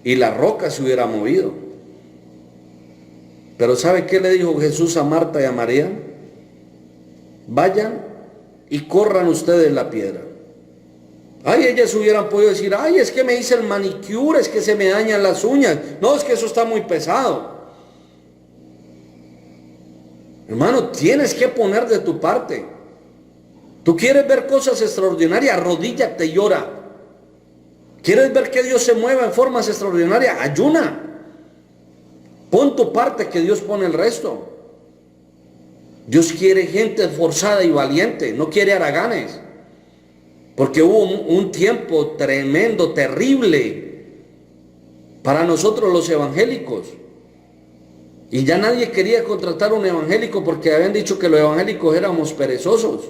y la roca se hubiera movido. Pero ¿sabe qué le dijo Jesús a Marta y a María? Vayan y corran ustedes la piedra. Ay, ellas hubieran podido decir, ay, es que me hice el manicure, es que se me dañan las uñas. No, es que eso está muy pesado. Hermano, tienes que poner de tu parte. Tú quieres ver cosas extraordinarias, arrodíllate y ora. ¿Quieres ver que Dios se mueva en formas extraordinarias? Ayuna. Pon tu parte, que Dios pone el resto. Dios quiere gente esforzada y valiente, no quiere haraganes. Porque hubo un tiempo tremendo, terrible para nosotros los evangélicos. Y ya nadie quería contratar un evangélico porque habían dicho que los evangélicos éramos perezosos.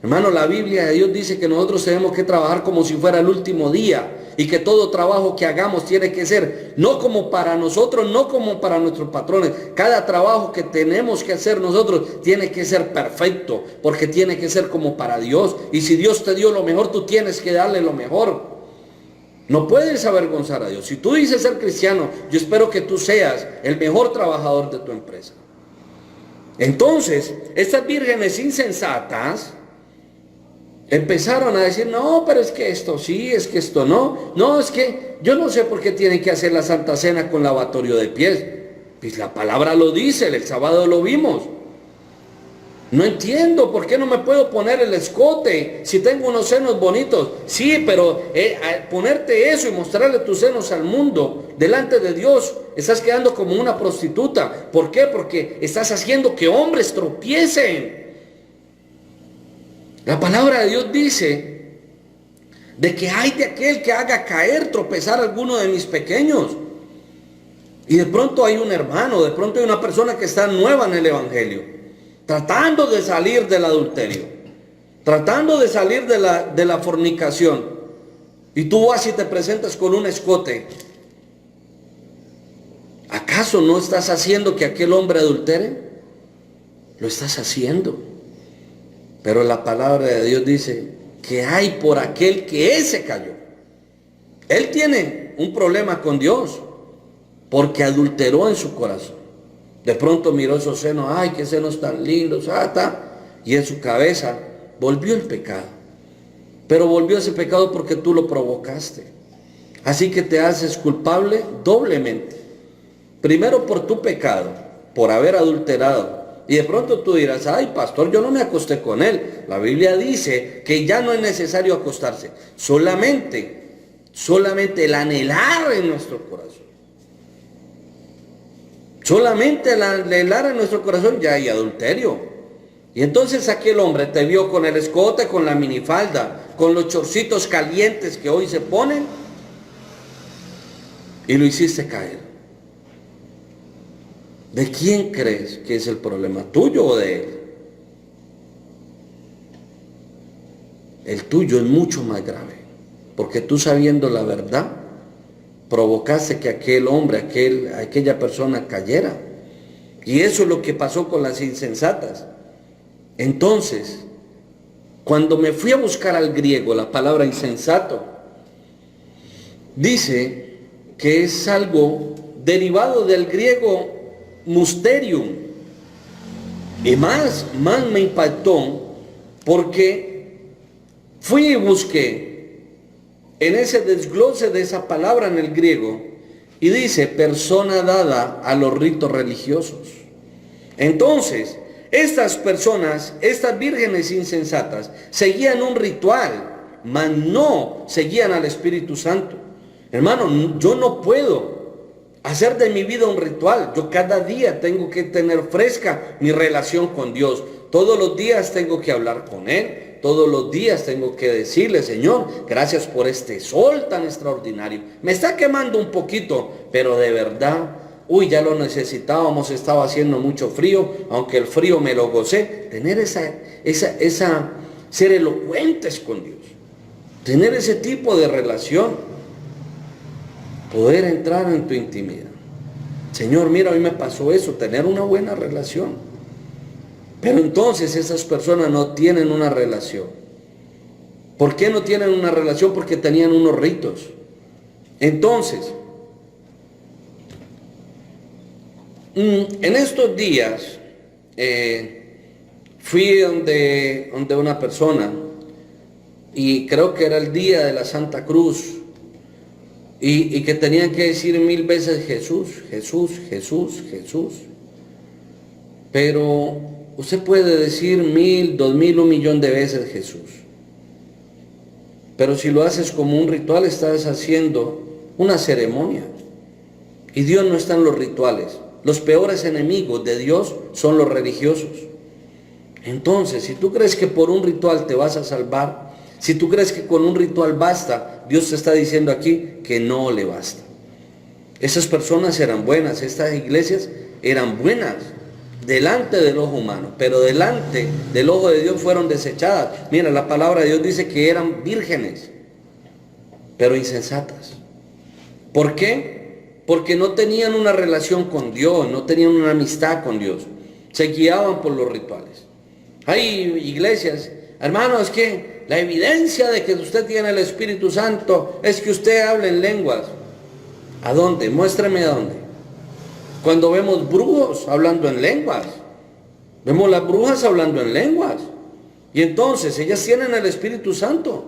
Hermano, la Biblia de Dios dice que nosotros tenemos que trabajar como si fuera el último día. Y que todo trabajo que hagamos tiene que ser no como para nosotros, no como para nuestros patrones. Cada trabajo que tenemos que hacer nosotros tiene que ser perfecto, porque tiene que ser como para Dios. Y si Dios te dio lo mejor, tú tienes que darle lo mejor. No puedes avergonzar a Dios. Si tú dices ser cristiano, yo espero que tú seas el mejor trabajador de tu empresa. Entonces, estas vírgenes insensatas empezaron a decir, no, pero es que esto sí, es que esto no. No, es que yo no sé por qué tienen que hacer la Santa Cena con lavatorio de pies. Pues la palabra lo dice, el sábado lo vimos. No entiendo, ¿por qué no me puedo poner el escote si tengo unos senos bonitos? Sí, pero ponerte eso y mostrarle tus senos al mundo, delante de Dios, estás quedando como una prostituta. ¿Por qué? Porque estás haciendo que hombres tropiecen. La palabra de Dios dice de que hay de aquel que haga caer, tropezar a alguno de mis pequeños. Y de pronto hay un hermano, de pronto hay una persona que está nueva en el evangelio, tratando de salir del adulterio, tratando de salir de la fornicación. Y tú vas y te presentas con un escote. ¿Acaso no estás haciendo que aquel hombre adultere? Lo estás haciendo. Pero la palabra de Dios dice que hay por aquel que ese cayó. Él tiene un problema con Dios porque adulteró en su corazón. De pronto miró esos senos, ay, qué senos tan lindos, y en su cabeza volvió el pecado. Pero volvió ese pecado porque tú lo provocaste. Así que te haces culpable doblemente. Primero por tu pecado, por haber adulterado. Y de pronto tú dirás, ay, pastor, yo no me acosté con él. La Biblia dice que ya no es necesario acostarse. Solamente el anhelar en nuestro corazón. Solamente el anhelar en nuestro corazón ya hay adulterio. Y entonces aquel hombre te vio con el escote, con la minifalda, con los chorcitos calientes que hoy se ponen, y lo hiciste caer. ¿De quién crees que es el problema? ¿Tuyo o de él? El tuyo es mucho más grave, porque tú, sabiendo la verdad, provocaste que aquel hombre, aquella persona cayera. Y eso es lo que pasó con las insensatas. Entonces, cuando me fui a buscar al griego la palabra insensato, dice que es algo derivado del griego musterium. Y más me impactó porque fui y busqué en ese desglose de esa palabra en el griego y dice persona dada a los ritos religiosos. Entonces, estas personas, estas vírgenes insensatas, seguían un ritual, mas no seguían al Espíritu Santo. Hermano, yo no puedo hacer de mi vida un ritual. Yo cada día tengo que tener fresca mi relación con Dios. Todos los días tengo que hablar con Él. Todos los días tengo que decirle, Señor, gracias por este sol tan extraordinario. Me está quemando un poquito, pero de verdad, ya lo necesitábamos, estaba haciendo mucho frío, aunque el frío me lo gocé. Tener ser elocuentes con Dios. Tener ese tipo de relación. Poder entrar en tu intimidad. Señor, mira, hoy me pasó eso, tener una buena relación. Pero entonces esas personas no tienen una relación. ¿Por qué no tienen una relación? Porque tenían unos ritos. Entonces, en estos días fui donde una persona, y creo que era el día de la Santa Cruz, y que tenían que decir 1000 veces Jesús, Jesús, Jesús, Jesús. Pero usted puede decir 1000, 2000, 1.000.000 de veces Jesús. Pero si lo haces como un ritual, estás haciendo una ceremonia. Y Dios no está en los rituales. Los peores enemigos de Dios son los religiosos. Entonces, si tú crees que por un ritual te vas a salvar, si tú crees que con un ritual basta, Dios te está diciendo aquí que no le basta. Esas personas eran buenas, estas iglesias eran buenas delante del ojo humano, pero delante del ojo de Dios fueron desechadas. Mira, la palabra de Dios dice que eran vírgenes, pero insensatas. ¿Por qué? Porque no tenían una relación con Dios, no tenían una amistad con Dios. Se guiaban por los rituales. Hay iglesias, hermanos, es que la evidencia de que usted tiene el Espíritu Santo es que usted hable en lenguas. ¿A dónde? Muéstrame a dónde. Cuando vemos brujos hablando en lenguas, vemos las brujas hablando en lenguas, y entonces ellas tienen el Espíritu Santo.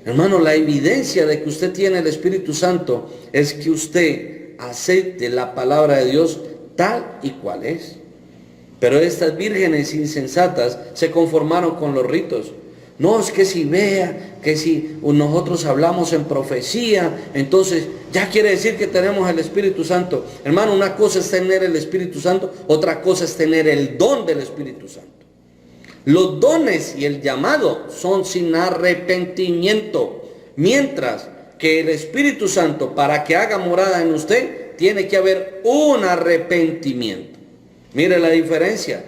Hermano, la evidencia de que usted tiene el Espíritu Santo es que usted acepte la palabra de Dios tal y cual es. Pero estas vírgenes insensatas se conformaron con los ritos. No, es que si vea, que si nosotros hablamos en profecía, entonces ya quiere decir que tenemos el Espíritu Santo. Hermano, una cosa es tener el Espíritu Santo, otra cosa es tener el don del Espíritu Santo. Los dones y el llamado son sin arrepentimiento, mientras que el Espíritu Santo, para que haga morada en usted, tiene que haber un arrepentimiento. Mire la diferencia.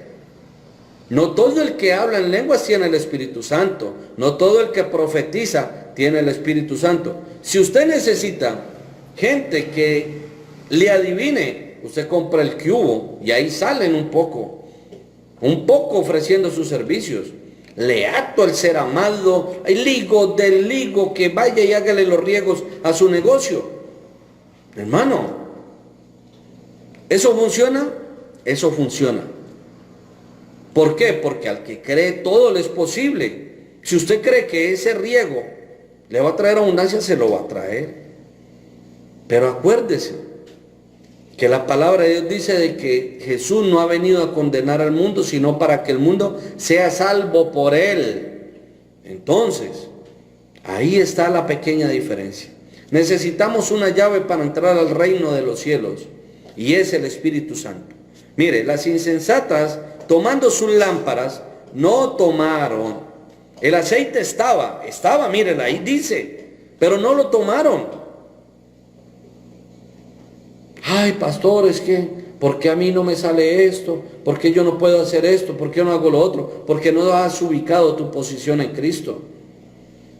No todo el que habla en lenguas tiene el Espíritu Santo. No todo el que profetiza tiene el Espíritu Santo. Si usted necesita gente que le adivine, usted compra el cubo y ahí salen un poco ofreciendo sus servicios. Le ato al ser amado, el ligo del ligo, que vaya y hágale los riegos a su negocio. Hermano, ¿eso funciona? Eso funciona. ¿Por qué? Porque al que cree todo le es posible. Si usted cree que ese riego le va a traer abundancia, se lo va a traer. Pero acuérdese que la palabra de Dios dice de que Jesús no ha venido a condenar al mundo, sino para que el mundo sea salvo por él. Entonces, ahí está la pequeña diferencia. Necesitamos una llave para entrar al reino de los cielos, y es el Espíritu Santo. Mire, las insensatas, tomando sus lámparas, no tomaron. El aceite estaba, miren, ahí dice, pero no lo tomaron. Ay, pastor, es que, ¿por qué a mí no me sale esto? ¿Por qué yo no puedo hacer esto? ¿Por qué no hago lo otro? Porque no has ubicado tu posición en Cristo.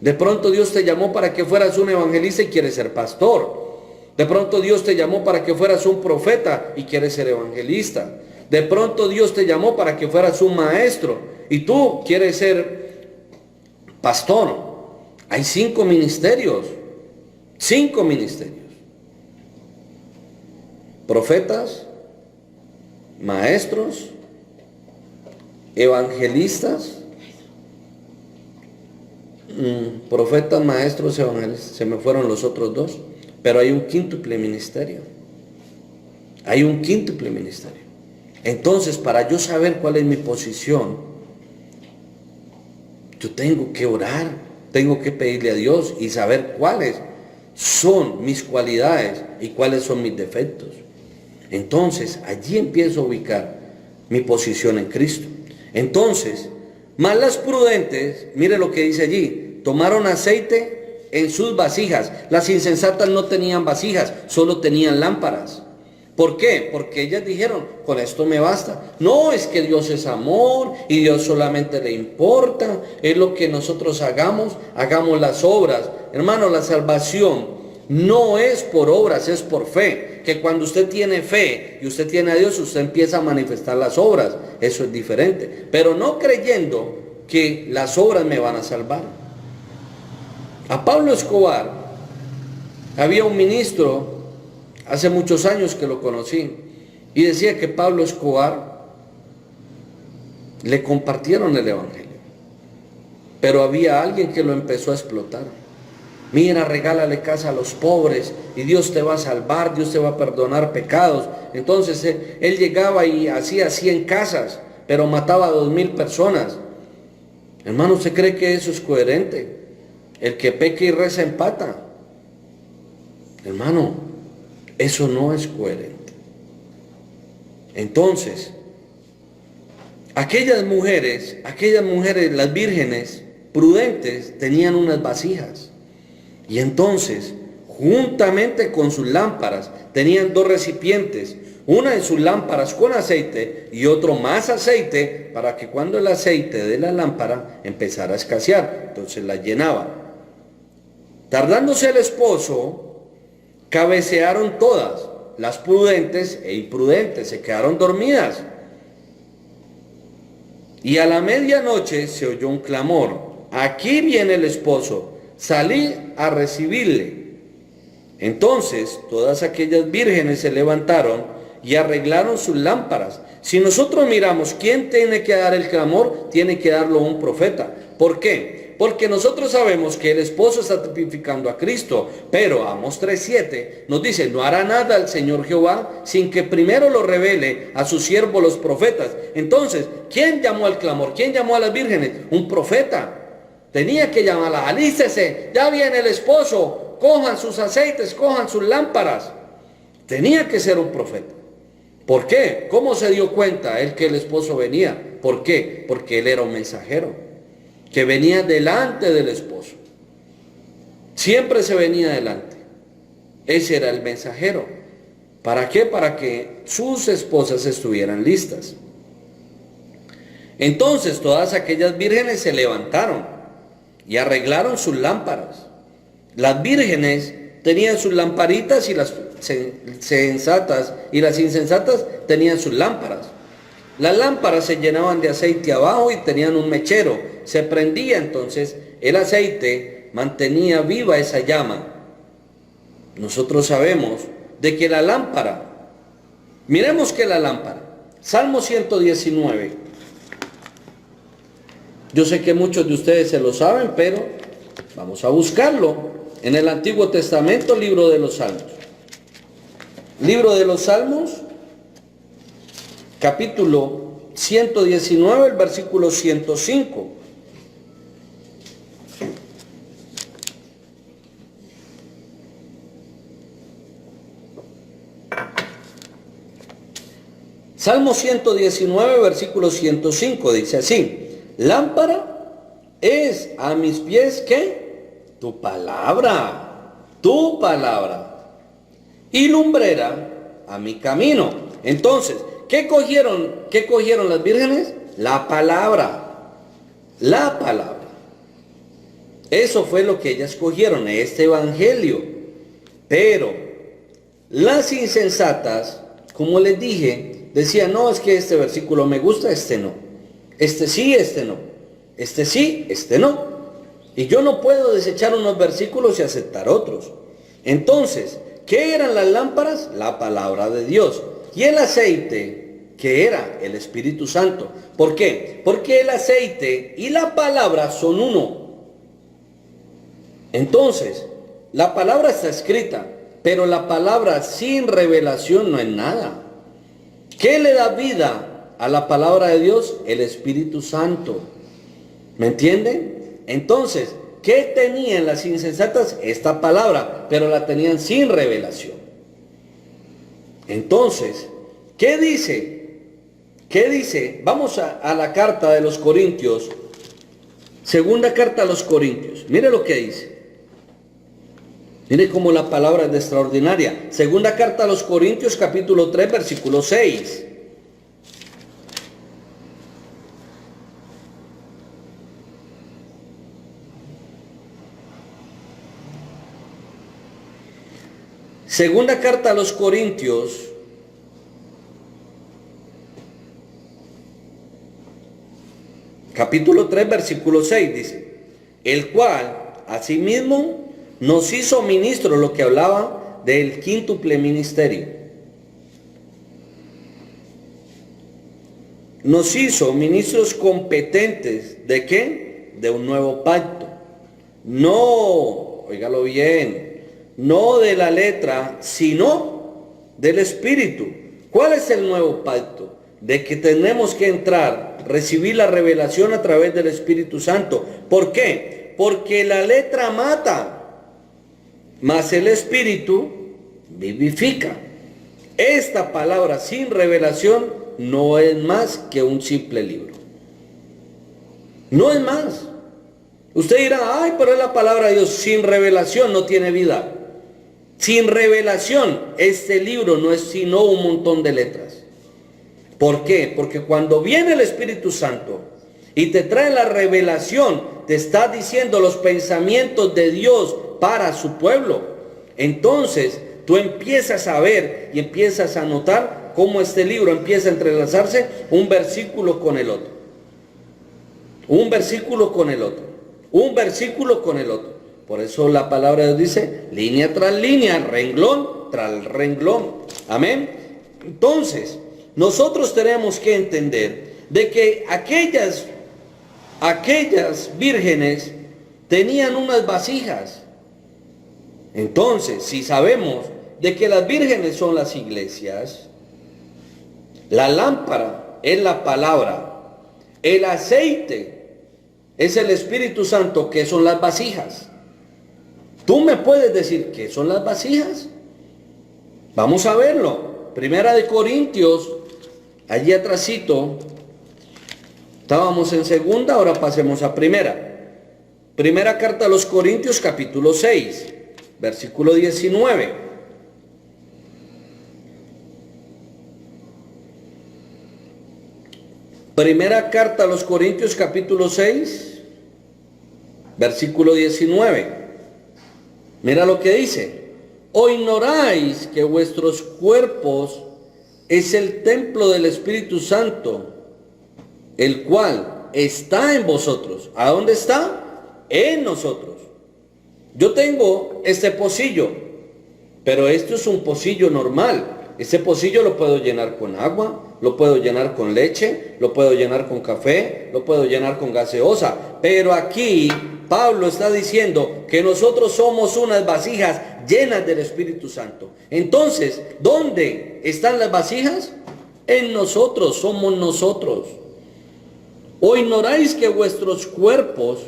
De pronto Dios te llamó para que fueras un evangelista y quieres ser pastor. De pronto Dios te llamó para que fueras un profeta y quieres ser evangelista. De pronto Dios te llamó para que fueras un maestro y tú quieres ser pastor. Hay 5 ministerios. 5 ministerios. Profetas, maestros, evangelistas, profetas, maestros, evangelistas. Se me fueron los otros 2. Pero hay un quíntuple ministerio. Hay un quíntuple ministerio. Entonces, para yo saber cuál es mi posición, yo tengo que orar, tengo que pedirle a Dios y saber cuáles son mis cualidades y cuáles son mis defectos. Entonces, allí empiezo a ubicar mi posición en Cristo. Entonces, más las prudentes, mire lo que dice allí, tomaron aceite en sus vasijas. Las insensatas no tenían vasijas, solo tenían lámparas. ¿Por qué? Porque ellas dijeron, con esto me basta. No, es que Dios es amor y Dios solamente le importa, es lo que nosotros hagamos las obras. Hermano, la salvación no es por obras, es por fe. Que cuando usted tiene fe y usted tiene a Dios, usted empieza a manifestar las obras. Eso es diferente. Pero no creyendo que las obras me van a salvar. A Pablo Escobar, había un ministro, hace muchos años que lo conocí, y decía que Pablo Escobar le compartieron el evangelio, pero había alguien que lo empezó a explotar. Mira, regálale casa a los pobres y Dios te va a salvar, Dios te va a perdonar pecados. Entonces él llegaba y hacía 100 casas, pero mataba a 2000 personas. Hermano, ¿usted cree que eso es coherente? El que peca y reza empata. Hermano, eso no es coherente. Entonces, aquellas mujeres, las vírgenes prudentes, tenían unas vasijas. Y entonces, juntamente con sus lámparas, tenían 2 recipientes. Una de sus lámparas con aceite y otro más aceite, para que cuando el aceite de la lámpara empezara a escasear, entonces la llenaba. Tardándose el esposo, cabecearon todas, las prudentes e imprudentes, se quedaron dormidas. Y a la medianoche se oyó un clamor: aquí viene el esposo, salid a recibirle. Entonces todas aquellas vírgenes se levantaron y arreglaron sus lámparas. Si nosotros miramos quién tiene que dar el clamor, tiene que darlo un profeta. ¿Por qué? Porque nosotros sabemos que el esposo está tipificando a Cristo, pero Amós 3:7 nos dice: no hará nada el Señor Jehová sin que primero lo revele a sus siervos los profetas. Entonces, ¿quién llamó al clamor? ¿Quién llamó a las vírgenes? Un profeta. Tenía que llamarla: alístese, ya viene el esposo, cojan sus aceites, cojan sus lámparas. Tenía que ser un profeta. ¿Por qué? ¿Cómo se dio cuenta él que el esposo venía? ¿Por qué? Porque él era un mensajero que venía delante del esposo. Siempre se venía delante. Ese era el mensajero. ¿Para qué? Para que sus esposas estuvieran listas. Entonces todas aquellas vírgenes se levantaron y arreglaron sus lámparas. Las vírgenes tenían sus lamparitas y las sensatas y las insensatas tenían sus lámparas. Las lámparas se llenaban de aceite abajo y tenían un mechero. Se prendía entonces el aceite, mantenía viva esa llama. Nosotros sabemos de que la lámpara, miremos que la lámpara, Salmo 119. Yo sé que muchos de ustedes se lo saben, pero vamos a buscarlo. En el Antiguo Testamento, libro de los Salmos. Libro de los Salmos, capítulo 119, el versículo 105. Salmo 119, versículo 105, dice así: lámpara es a mis pies, ¿qué? Tu palabra, y lumbrera a mi camino. Entonces, ¿qué cogieron las vírgenes? La palabra. Eso fue lo que ellas cogieron, este evangelio. Pero las insensatas, como les dije, decían: no, es que este versículo me gusta, este no. Este sí, este no. Este sí, este no. Y yo no puedo desechar unos versículos y aceptar otros. Entonces, ¿qué eran las lámparas? La palabra de Dios. Y el aceite, ¿qué era? El Espíritu Santo. ¿Por qué? Porque el aceite y la palabra son uno. Entonces, la palabra está escrita, pero la palabra sin revelación no es nada. ¿Qué le da vida a la palabra de Dios? El Espíritu Santo. ¿Me entienden? Entonces, ¿qué tenían las insensatas? Esta palabra, pero la tenían sin revelación. Entonces, ¿qué dice? ¿Qué dice? Vamos a la carta de los Corintios, segunda carta a los Corintios. Mire lo que dice. Mire cómo la palabra es extraordinaria. Segunda carta a los Corintios, capítulo 3, versículo 6. Segunda carta a los Corintios, capítulo 3, versículo 6, dice: el cual asimismo nos hizo ministros, lo que hablaba del quíntuple ministerio. Nos hizo ministros competentes, ¿de qué? De un nuevo pacto. No óigalo bien, no de la letra, sino del Espíritu. ¿Cuál es el nuevo pacto? De que tenemos que entrar, recibir la revelación a través del Espíritu Santo. ¿Por qué? Porque la letra mata, mas el Espíritu vivifica. Esta palabra sin revelación no es más que un simple libro. No es más. Usted dirá, ay, pero es la palabra de Dios. Sin revelación no tiene vida. Sin revelación, este libro no es sino un montón de letras. ¿Por qué? Porque cuando viene el Espíritu Santo y te trae la revelación, te está diciendo los pensamientos de Dios para su pueblo. Entonces, tú empiezas a ver y empiezas a notar cómo este libro empieza a entrelazarse un versículo con el otro. Un versículo con el otro. Un versículo con el otro. Por eso la palabra de Dios dice, línea tras línea, renglón tras renglón. Amén. Entonces, nosotros tenemos que entender de que aquellas vírgenes tenían unas vasijas. Entonces, si sabemos de que las vírgenes son las iglesias, la lámpara es la palabra, el aceite es el Espíritu Santo, que son las vasijas. ¿Tú me puedes decir qué son las vasijas? Vamos a verlo. Primera de Corintios, allí atrásito, estábamos en segunda, ahora pasemos a primera. Primera carta a los Corintios, capítulo 6, versículo 19. Primera carta a los Corintios, capítulo 6, versículo 19. Mira lo que dice. ¿O ignoráis que vuestros cuerpos es el templo del Espíritu Santo, el cual está en vosotros? ¿A dónde está? En nosotros. Yo tengo este pocillo, pero esto es un pocillo normal. Este pocillo lo puedo llenar con agua, lo puedo llenar con leche, lo puedo llenar con café, lo puedo llenar con gaseosa. Pero aquí Pablo está diciendo que nosotros somos unas vasijas llenas del Espíritu Santo. Entonces, ¿dónde están las vasijas? En nosotros, somos nosotros. ¿O ignoráis que vuestros cuerpos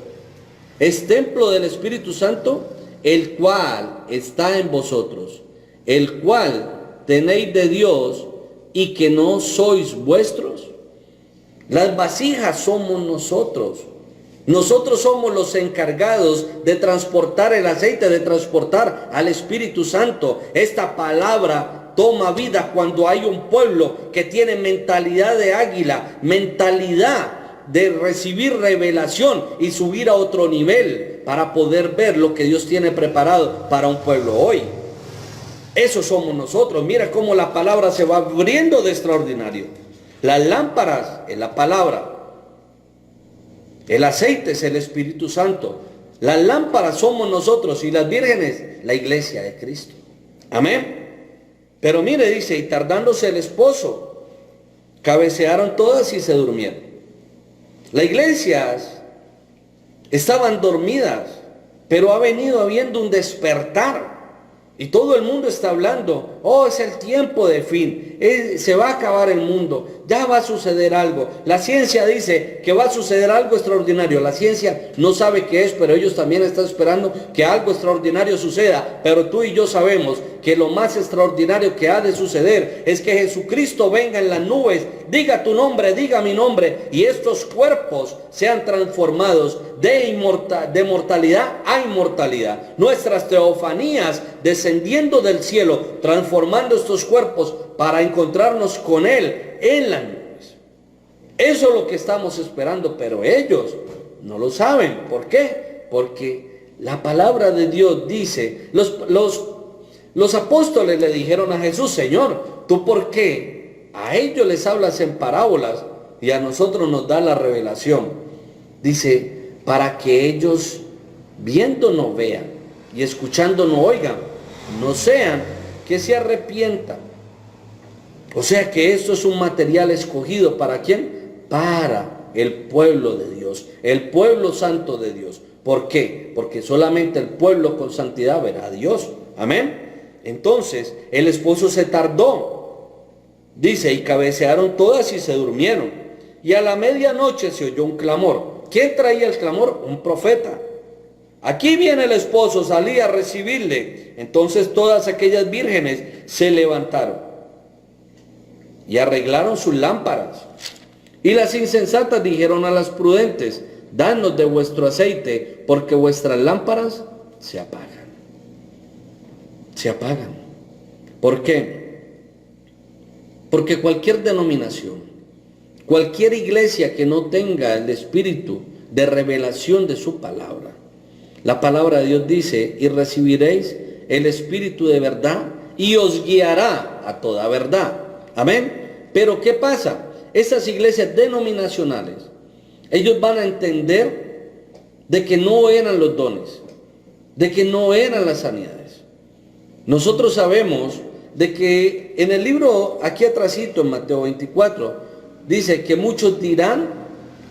es templo del Espíritu Santo, el cual está en vosotros, el cual tenéis de Dios y que no sois vuestros? Las vasijas somos nosotros. Nosotros somos los encargados de transportar el aceite, de transportar al Espíritu Santo. Esta palabra toma vida cuando hay un pueblo que tiene mentalidad de águila, mentalidad de recibir revelación y subir a otro nivel para poder ver lo que Dios tiene preparado para un pueblo hoy. Eso somos nosotros. Mira cómo la palabra se va abriendo de extraordinario. Las lámparas es la palabra. El aceite es el Espíritu Santo. Las lámparas somos nosotros y las vírgenes, la iglesia de Cristo. Amén. Pero mire, dice, y tardándose el esposo, cabecearon todas y se durmieron. Las iglesias estaban dormidas, pero ha venido habiendo un despertar. Y todo el mundo está hablando, oh, es el tiempo de fin, se va a acabar el mundo, ya va a suceder algo. La ciencia dice que va a suceder algo extraordinario. La ciencia no sabe qué es, pero ellos también están esperando que algo extraordinario suceda. Pero tú y yo sabemos que lo más extraordinario que ha de suceder es que Jesucristo venga en las nubes, diga tu nombre, diga mi nombre, y estos cuerpos sean transformados de mortalidad a inmortalidad. Nuestras teofanías descendiendo del cielo, transformando estos cuerpos para encontrarnos con Él en las nubes. Eso es lo que estamos esperando, pero ellos no lo saben. ¿Por qué? Porque la palabra de Dios dice, los apóstoles le dijeron a Jesús, Señor, ¿tú por qué a ellos les hablas en parábolas y a nosotros nos da la revelación? Dice, para que ellos viéndonos vean y escuchándonos oigan, no sean que se arrepientan. O sea que esto es un material escogido, ¿para quién? Para el pueblo de Dios, el pueblo santo de Dios. ¿Por qué? Porque solamente el pueblo con santidad verá a Dios. Amén. Entonces, el esposo se tardó. Dice, y cabecearon todas y se durmieron. Y a la medianoche se oyó un clamor. ¿Quién traía el clamor? Un profeta. Aquí viene el esposo, salí a recibirle. Entonces todas aquellas vírgenes se levantaron y arreglaron sus lámparas. Y las insensatas dijeron a las prudentes, danos de vuestro aceite, porque vuestras lámparas se apagan. Se apagan. ¿Por qué? Porque cualquier denominación, cualquier iglesia que no tenga el espíritu de revelación de su palabra, la palabra de Dios dice, y recibiréis el espíritu de verdad y os guiará a toda verdad. Amén. Pero ¿qué pasa? Esas iglesias denominacionales, ellos van a entender de que no eran los dones, de que no eran las sanidades. Nosotros sabemos de que en el libro, aquí atrásito en Mateo 24, dice que muchos dirán,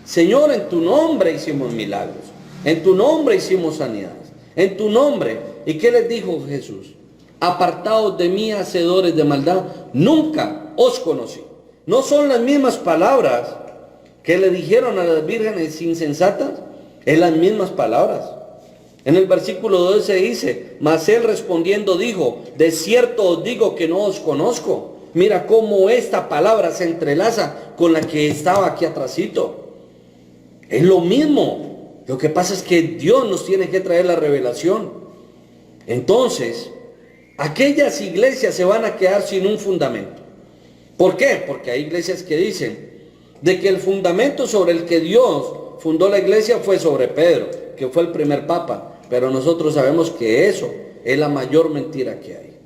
Señor, en tu nombre hicimos milagros, en tu nombre hicimos sanidades, en tu nombre. ¿Y qué les dijo Jesús? Apartaos de mí, hacedores de maldad, nunca os conocí. ¿No son las mismas palabras que le dijeron a las vírgenes insensatas? Es las mismas palabras. En el versículo 12 dice, mas él respondiendo dijo, de cierto os digo que no os conozco. Mira cómo esta palabra se entrelaza con la que estaba aquí atrásito. Es lo mismo. Lo que pasa es que Dios nos tiene que traer la revelación. Entonces, aquellas iglesias se van a quedar sin un fundamento. ¿Por qué? Porque hay iglesias que dicen de que el fundamento sobre el que Dios fundó la iglesia fue sobre Pedro, que fue el primer papa. Pero nosotros sabemos que eso es la mayor mentira que hay.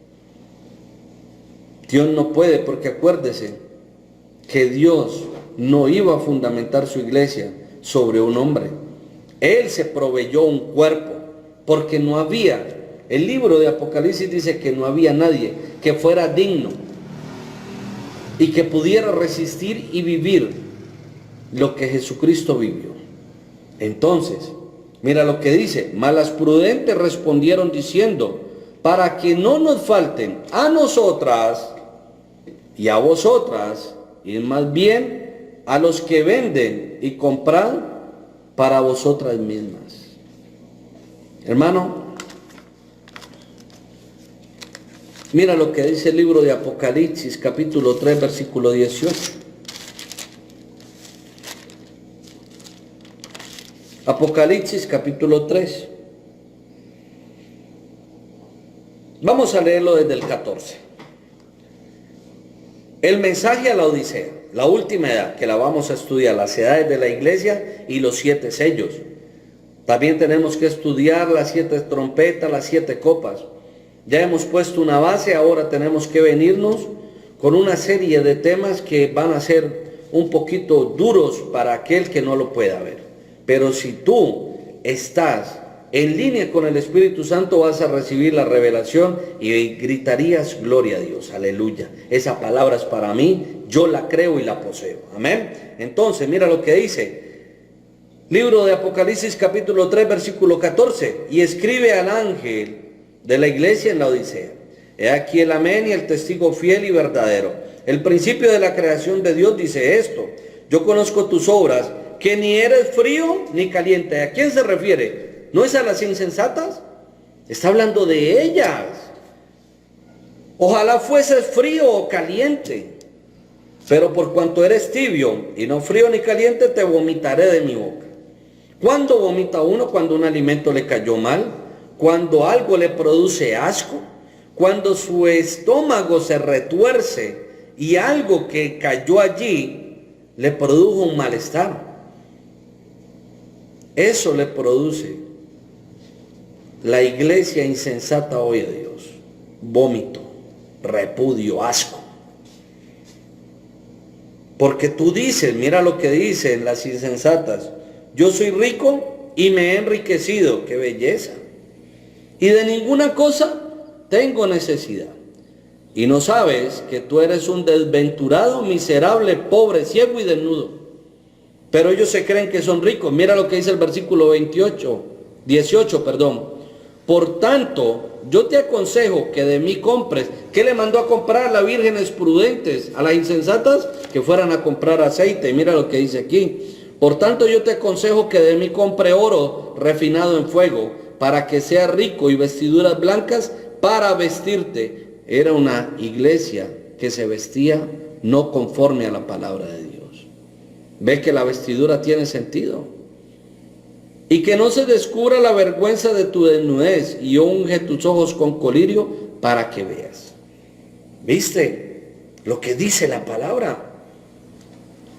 Dios no puede, porque acuérdese que Dios no iba a fundamentar su iglesia sobre un hombre. Él se proveyó un cuerpo, porque no había, el libro de Apocalipsis dice que no había nadie que fuera digno y que pudiera resistir y vivir lo que Jesucristo vivió. Entonces, mira lo que dice, mas las prudentes respondieron diciendo, para que no nos falten a nosotras y a vosotras, y más bien a los que venden y compran para vosotras mismas. Hermano, mira lo que dice el libro de Apocalipsis, capítulo 3, versículo 18. Apocalipsis, capítulo 3. Vamos a leerlo desde el 14. El mensaje a la Odisea, la última edad, que la vamos a estudiar, las edades de la iglesia y los 7 sellos. También tenemos que estudiar las 7 trompetas, las 7 copas. Ya hemos puesto una base, ahora tenemos que venirnos con una serie de temas que van a ser un poquito duros para aquel que no lo pueda ver. Pero si tú estás en línea con el Espíritu Santo, vas a recibir la revelación y gritarías gloria a Dios, aleluya. Esa palabra es para mí, yo la creo y la poseo. Amén. Entonces, mira lo que dice. Libro de Apocalipsis capítulo 3 versículo 14. Y escribe al ángel de la iglesia en la Odisea. He aquí el amén y el testigo fiel y verdadero. El principio de la creación de Dios dice esto. Yo conozco tus obras, que ni eres frío ni caliente. ¿A quién se refiere? ¿No es a las insensatas? Está hablando de ellas. Ojalá fueses frío o caliente. Pero por cuanto eres tibio y no frío ni caliente, te vomitaré de mi boca. ¿Cuándo vomita uno? Cuando un alimento le cayó mal, cuando algo le produce asco, cuando su estómago se retuerce y algo que cayó allí le produjo un malestar. Eso le produce la iglesia insensata hoy a Dios. Vómito, repudio, asco. Porque tú dices, mira lo que dicen las insensatas, yo soy rico y me he enriquecido, qué belleza. Y de ninguna cosa tengo necesidad. Y no sabes que tú eres un desventurado, miserable, pobre, ciego y desnudo. Pero ellos se creen que son ricos. Mira lo que dice el versículo 28 18, perdón. Por tanto, yo te aconsejo que de mí compres. ¿Qué le mandó a comprar a las vírgenes prudentes? A las insensatas que fueran a comprar aceite. Mira lo que dice aquí. Por tanto, yo te aconsejo que de mí compre oro refinado en fuego, para que sea rico, y vestiduras blancas para vestirte. Era una iglesia que se vestía no conforme a la palabra de Dios. ¿Ves que la vestidura tiene sentido? Y que no se descubra la vergüenza de tu desnudez, y unge tus ojos con colirio para que veas. ¿Viste lo que dice la palabra?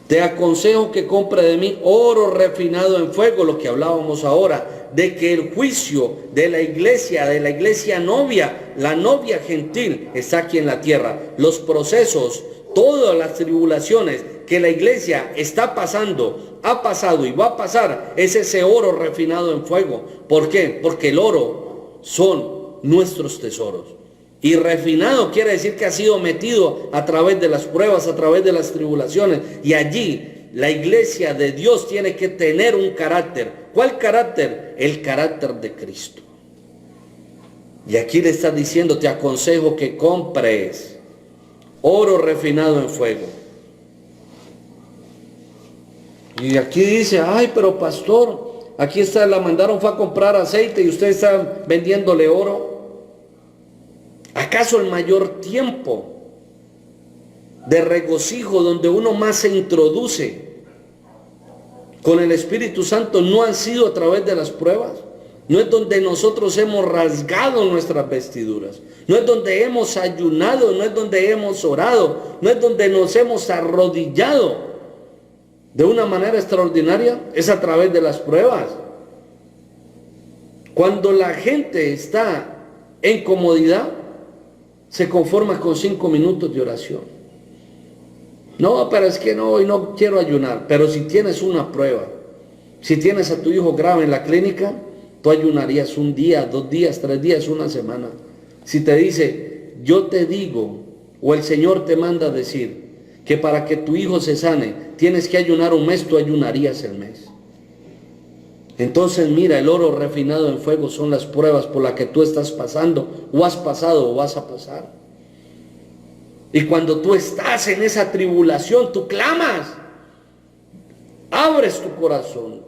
Te aconsejo que compre de mí oro refinado en fuego, lo que hablábamos ahora, de que el juicio de la iglesia novia, la novia gentil, está aquí en la tierra. Los procesos, todas las tribulaciones que la iglesia está pasando, ha pasado y va a pasar, es ese oro refinado en fuego. ¿Por qué? Porque el oro son nuestros tesoros. Y refinado quiere decir que ha sido metido a través de las pruebas, a través de las tribulaciones. Y allí la iglesia de Dios tiene que tener un carácter. ¿Cuál carácter? El carácter de Cristo. Y aquí le está diciendo, te aconsejo que compres oro refinado en fuego. Y aquí dice, ay, pero pastor, aquí está, la mandaron, fue a comprar aceite y usted está vendiéndole oro. ¿Acaso el mayor tiempo de regocijo donde uno más se introduce con el Espíritu Santo no han sido a través de las pruebas? No es donde nosotros hemos rasgado nuestras vestiduras, no es donde hemos ayunado, no es donde hemos orado, no es donde nos hemos arrodillado de una manera extraordinaria, es a través de las pruebas. Cuando la gente está en comodidad, se conforma con 5 minutos de oración. No, pero es que no, hoy no quiero ayunar. Pero si tienes una prueba, si tienes a tu hijo grave en la clínica, tú ayunarías 1 día, 2 días, 3 días, 1 semana. Si te dice, yo te digo, o el Señor te manda a decir, que para que tu hijo se sane, tienes que ayunar 1 mes, tú ayunarías el mes. Entonces mira, el oro refinado en fuego son las pruebas por las que tú estás pasando, o has pasado, o vas a pasar. Y cuando tú estás en esa tribulación, tú clamas, abres tu corazón,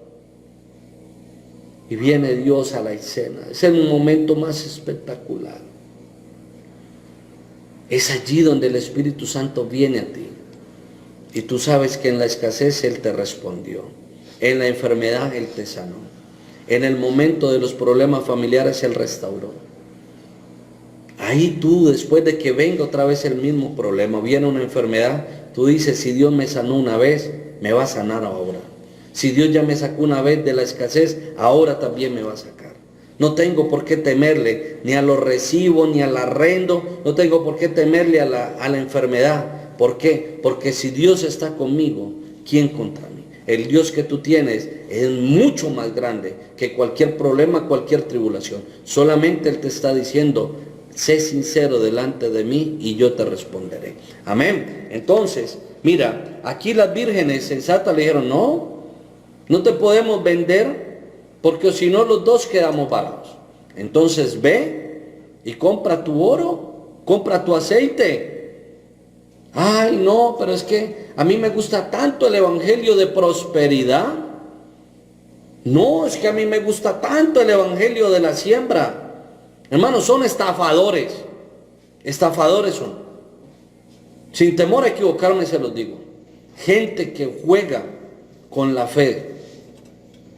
y viene Dios a la escena. Es el momento más espectacular. Es allí donde el Espíritu Santo viene a ti. Y tú sabes que en la escasez Él te respondió. En la enfermedad Él te sanó. En el momento de los problemas familiares Él restauró. Ahí tú, después de que venga otra vez el mismo problema, viene una enfermedad, tú dices, si Dios me sanó una vez, me va a sanar ahora. Si Dios ya me sacó una vez de la escasez, ahora también me va a sacar. No tengo por qué temerle ni a los recibos, ni al arrendo, no tengo por qué temerle a la enfermedad. ¿Por qué? Porque si Dios está conmigo, ¿quién contra mí? El Dios que tú tienes es mucho más grande que cualquier problema, cualquier tribulación. Solamente Él te está diciendo, sé sincero delante de mí y yo te responderé. Amén. Entonces, mira, aquí las vírgenes sensatas le dijeron, no te podemos vender porque si no los dos quedamos varados. Entonces ve y compra tu oro, compra tu aceite. Ay, no, pero es que a mí me gusta tanto el evangelio de prosperidad. No, es que a mí me gusta tanto el evangelio de la siembra. Hermanos, son estafadores. Estafadores son. Sin temor a equivocarme se los digo. Gente que juega con la fe.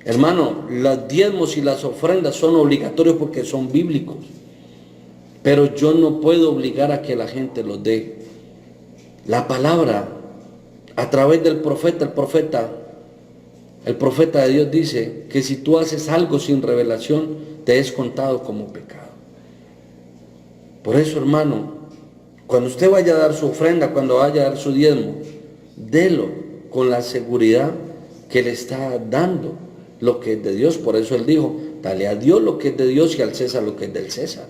Hermano, los diezmos y las ofrendas son obligatorios porque son bíblicos. Pero yo no puedo obligar a que la gente los dé. La palabra, a través del profeta, el profeta de Dios dice que si tú haces algo sin revelación, te es contado como pecado. Por eso, hermano, cuando usted vaya a dar su ofrenda, cuando vaya a dar su diezmo, délo con la seguridad que le está dando lo que es de Dios. Por eso Él dijo, dale a Dios lo que es de Dios y al César lo que es del César.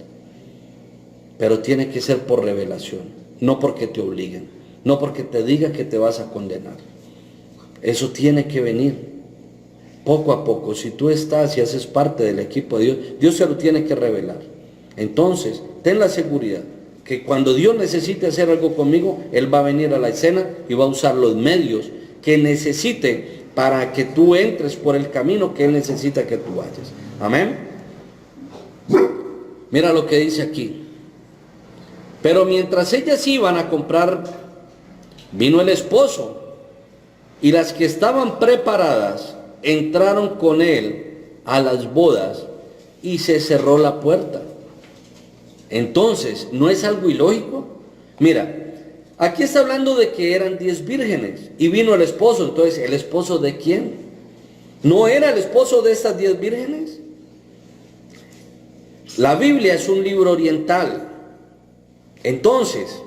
Pero tiene que ser por revelación, no porque te obliguen. No porque te diga que te vas a condenar. Eso tiene que venir. poco a poco, si tú estás y haces parte del equipo de Dios, Dios se lo tiene que revelar. Entonces, ten la seguridad que cuando Dios necesite hacer algo conmigo, Él va a venir a la escena y va a usar los medios que necesite para que tú entres por el camino que Él necesita que tú vayas. Amén. Mira lo que dice aquí. Pero mientras ellas iban a comprar, vino el esposo, y las que estaban preparadas entraron con él a las bodas y se cerró la puerta. Entonces, ¿no es algo ilógico? Mira, aquí está hablando de que eran 10 vírgenes y vino el esposo. Entonces, ¿el esposo de quién? ¿No era el esposo de estas 10 vírgenes? La Biblia es un libro oriental. Entonces,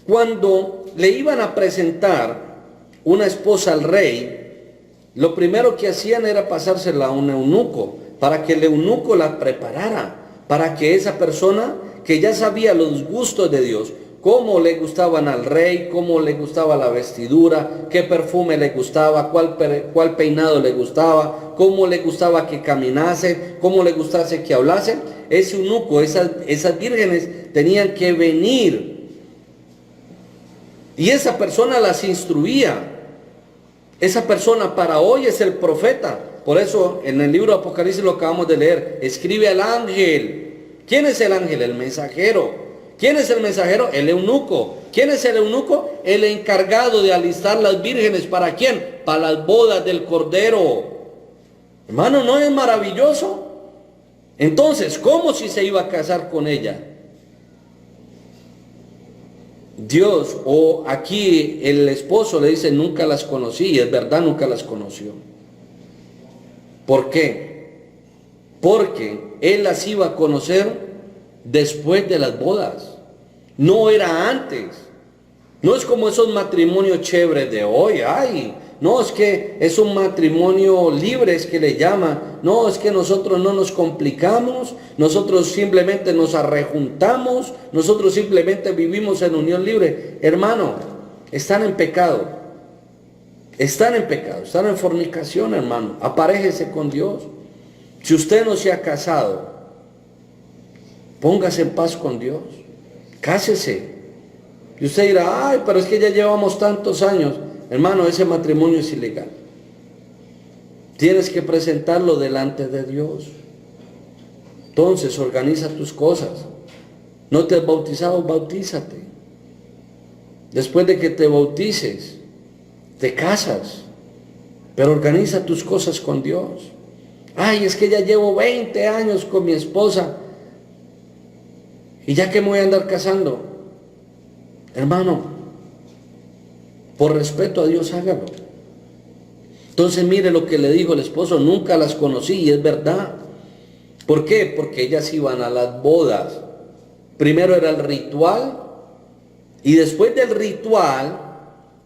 cuando le iban a presentar una esposa al rey, lo primero que hacían era pasársela a un eunuco, para que el eunuco la preparara, para que esa persona que ya sabía los gustos de Dios, cómo le gustaban al rey, cómo le gustaba la vestidura, qué perfume le gustaba, cuál peinado le gustaba, cómo le gustaba que caminase, cómo le gustase que hablase, ese eunuco, esas vírgenes tenían que venir. Y esa persona las instruía. Esa persona para hoy es el profeta. Por eso en el libro de Apocalipsis lo acabamos de leer. Escribe al ángel. ¿Quién es el ángel? El mensajero. ¿Quién es el mensajero? El eunuco. ¿Quién es el eunuco? El encargado de alistar las vírgenes. ¿Para quién? Para las bodas del Cordero. Hermano, ¿no es maravilloso? Entonces, ¿cómo si se iba a casar con ella? Dios, o aquí el esposo le dice, nunca las conocí, y es verdad, nunca las conoció. ¿Por qué? Porque él las iba a conocer después de las bodas, no era antes. No es como esos matrimonios chéveres de hoy, ay, no, es que es un matrimonio libre, es que le llaman. No, es que nosotros no nos complicamos, nosotros simplemente nos arrejuntamos, nosotros simplemente vivimos en unión libre. Hermano, están en pecado, están en fornicación, hermano. Aparéjese con Dios. Si usted no se ha casado, póngase en paz con Dios, cásese. Y usted dirá, ay, pero es que ya llevamos tantos años. Hermano, ese matrimonio es ilegal. Tienes que presentarlo delante de Dios. Entonces, organiza tus cosas. No te has bautizado, bautízate. Después de que te bautices, te casas. Pero organiza tus cosas con Dios. Ay, es que ya llevo 20 años con mi esposa. ¿Y ya que me voy a andar casando? Hermano, por respeto a Dios, hágalo. Entonces mire lo que le dijo el esposo, nunca las conocí, y es verdad. ¿Por qué? Porque ellas iban a las bodas. Primero era el ritual, y después del ritual,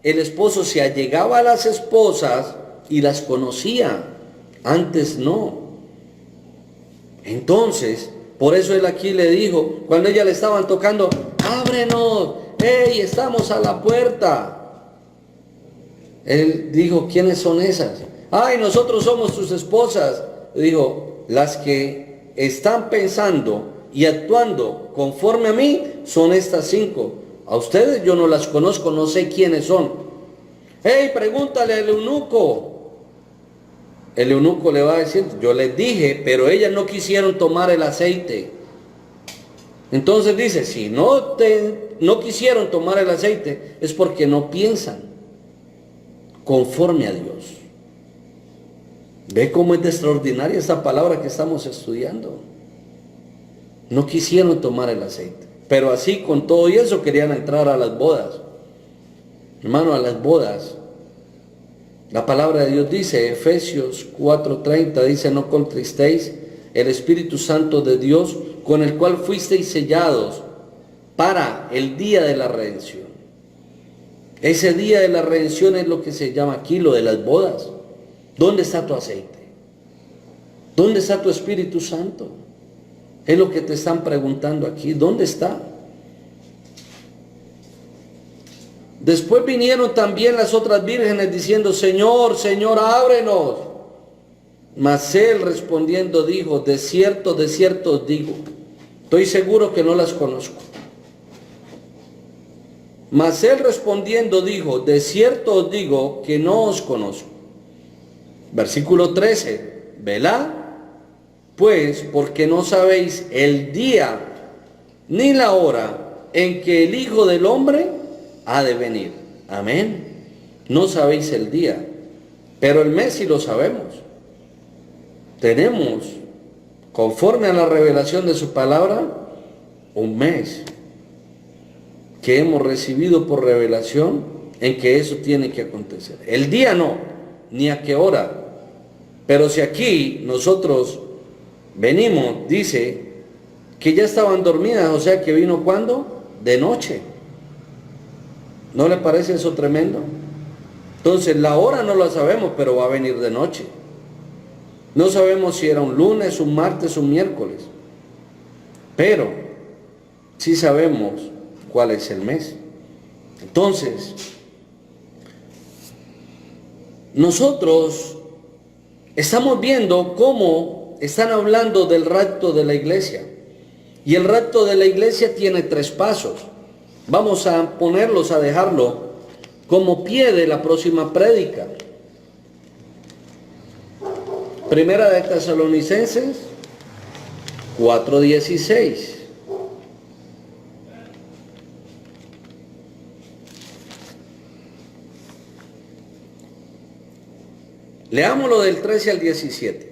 el esposo se allegaba a las esposas y las conocía. Antes no. Entonces, por eso él aquí le dijo, cuando ella le estaban tocando, ábrenos, hey, estamos a la puerta. Él dijo, ¿quiénes son esas? Ay, nosotros somos sus esposas. Dijo, las que están pensando y actuando conforme a mí son estas 5. A ustedes yo no las conozco, no sé quiénes son. Hey, pregúntale al eunuco. El eunuco le va a decir, yo les dije, pero ellas no quisieron tomar el aceite. Entonces dice, si no quisieron tomar el aceite, es porque no piensan conforme a Dios. Ve cómo es de extraordinaria esta palabra que estamos estudiando. No quisieron tomar el aceite, pero así con todo y eso querían entrar a las bodas. Hermano, a las bodas. La palabra de Dios dice, Efesios 4:30, dice, no contristéis el Espíritu Santo de Dios, con el cual fuisteis sellados para el día de la redención. Ese día de la redención es lo que se llama aquí, lo de las bodas. ¿Dónde está tu aceite? ¿Dónde está tu Espíritu Santo? Es lo que te están preguntando aquí. ¿Dónde está? Después vinieron también las otras vírgenes diciendo, Señor, Señor, ábrenos. Mas él respondiendo dijo, de cierto os digo, estoy seguro que no las conozco. Mas él respondiendo dijo, de cierto os digo que no os conozco. Versículo 13, velad, pues, porque no sabéis el día ni la hora en que el Hijo del Hombre ha de venir. Amén. No sabéis el día, pero el mes sí lo sabemos. Tenemos, conforme a la revelación de su palabra, un mes que hemos recibido por revelación en que eso tiene que acontecer. El día no, ni a qué hora. Pero si aquí nosotros venimos, dice que ya estaban dormidas, o sea que vino ¿cuándo? De noche. ¿No le parece eso tremendo? Entonces la hora no la sabemos, pero va a venir de noche. No sabemos si era un lunes, un martes, un miércoles. Pero sí sabemos cuál es el mes. Entonces, nosotros estamos viendo cómo están hablando del rapto de la iglesia. Y el rapto de la iglesia tiene 3 pasos. Vamos a ponerlos, a dejarlo como pie de la próxima prédica. Primera de Tesalonicenses 4:16. Leámoslo del 13 al 17.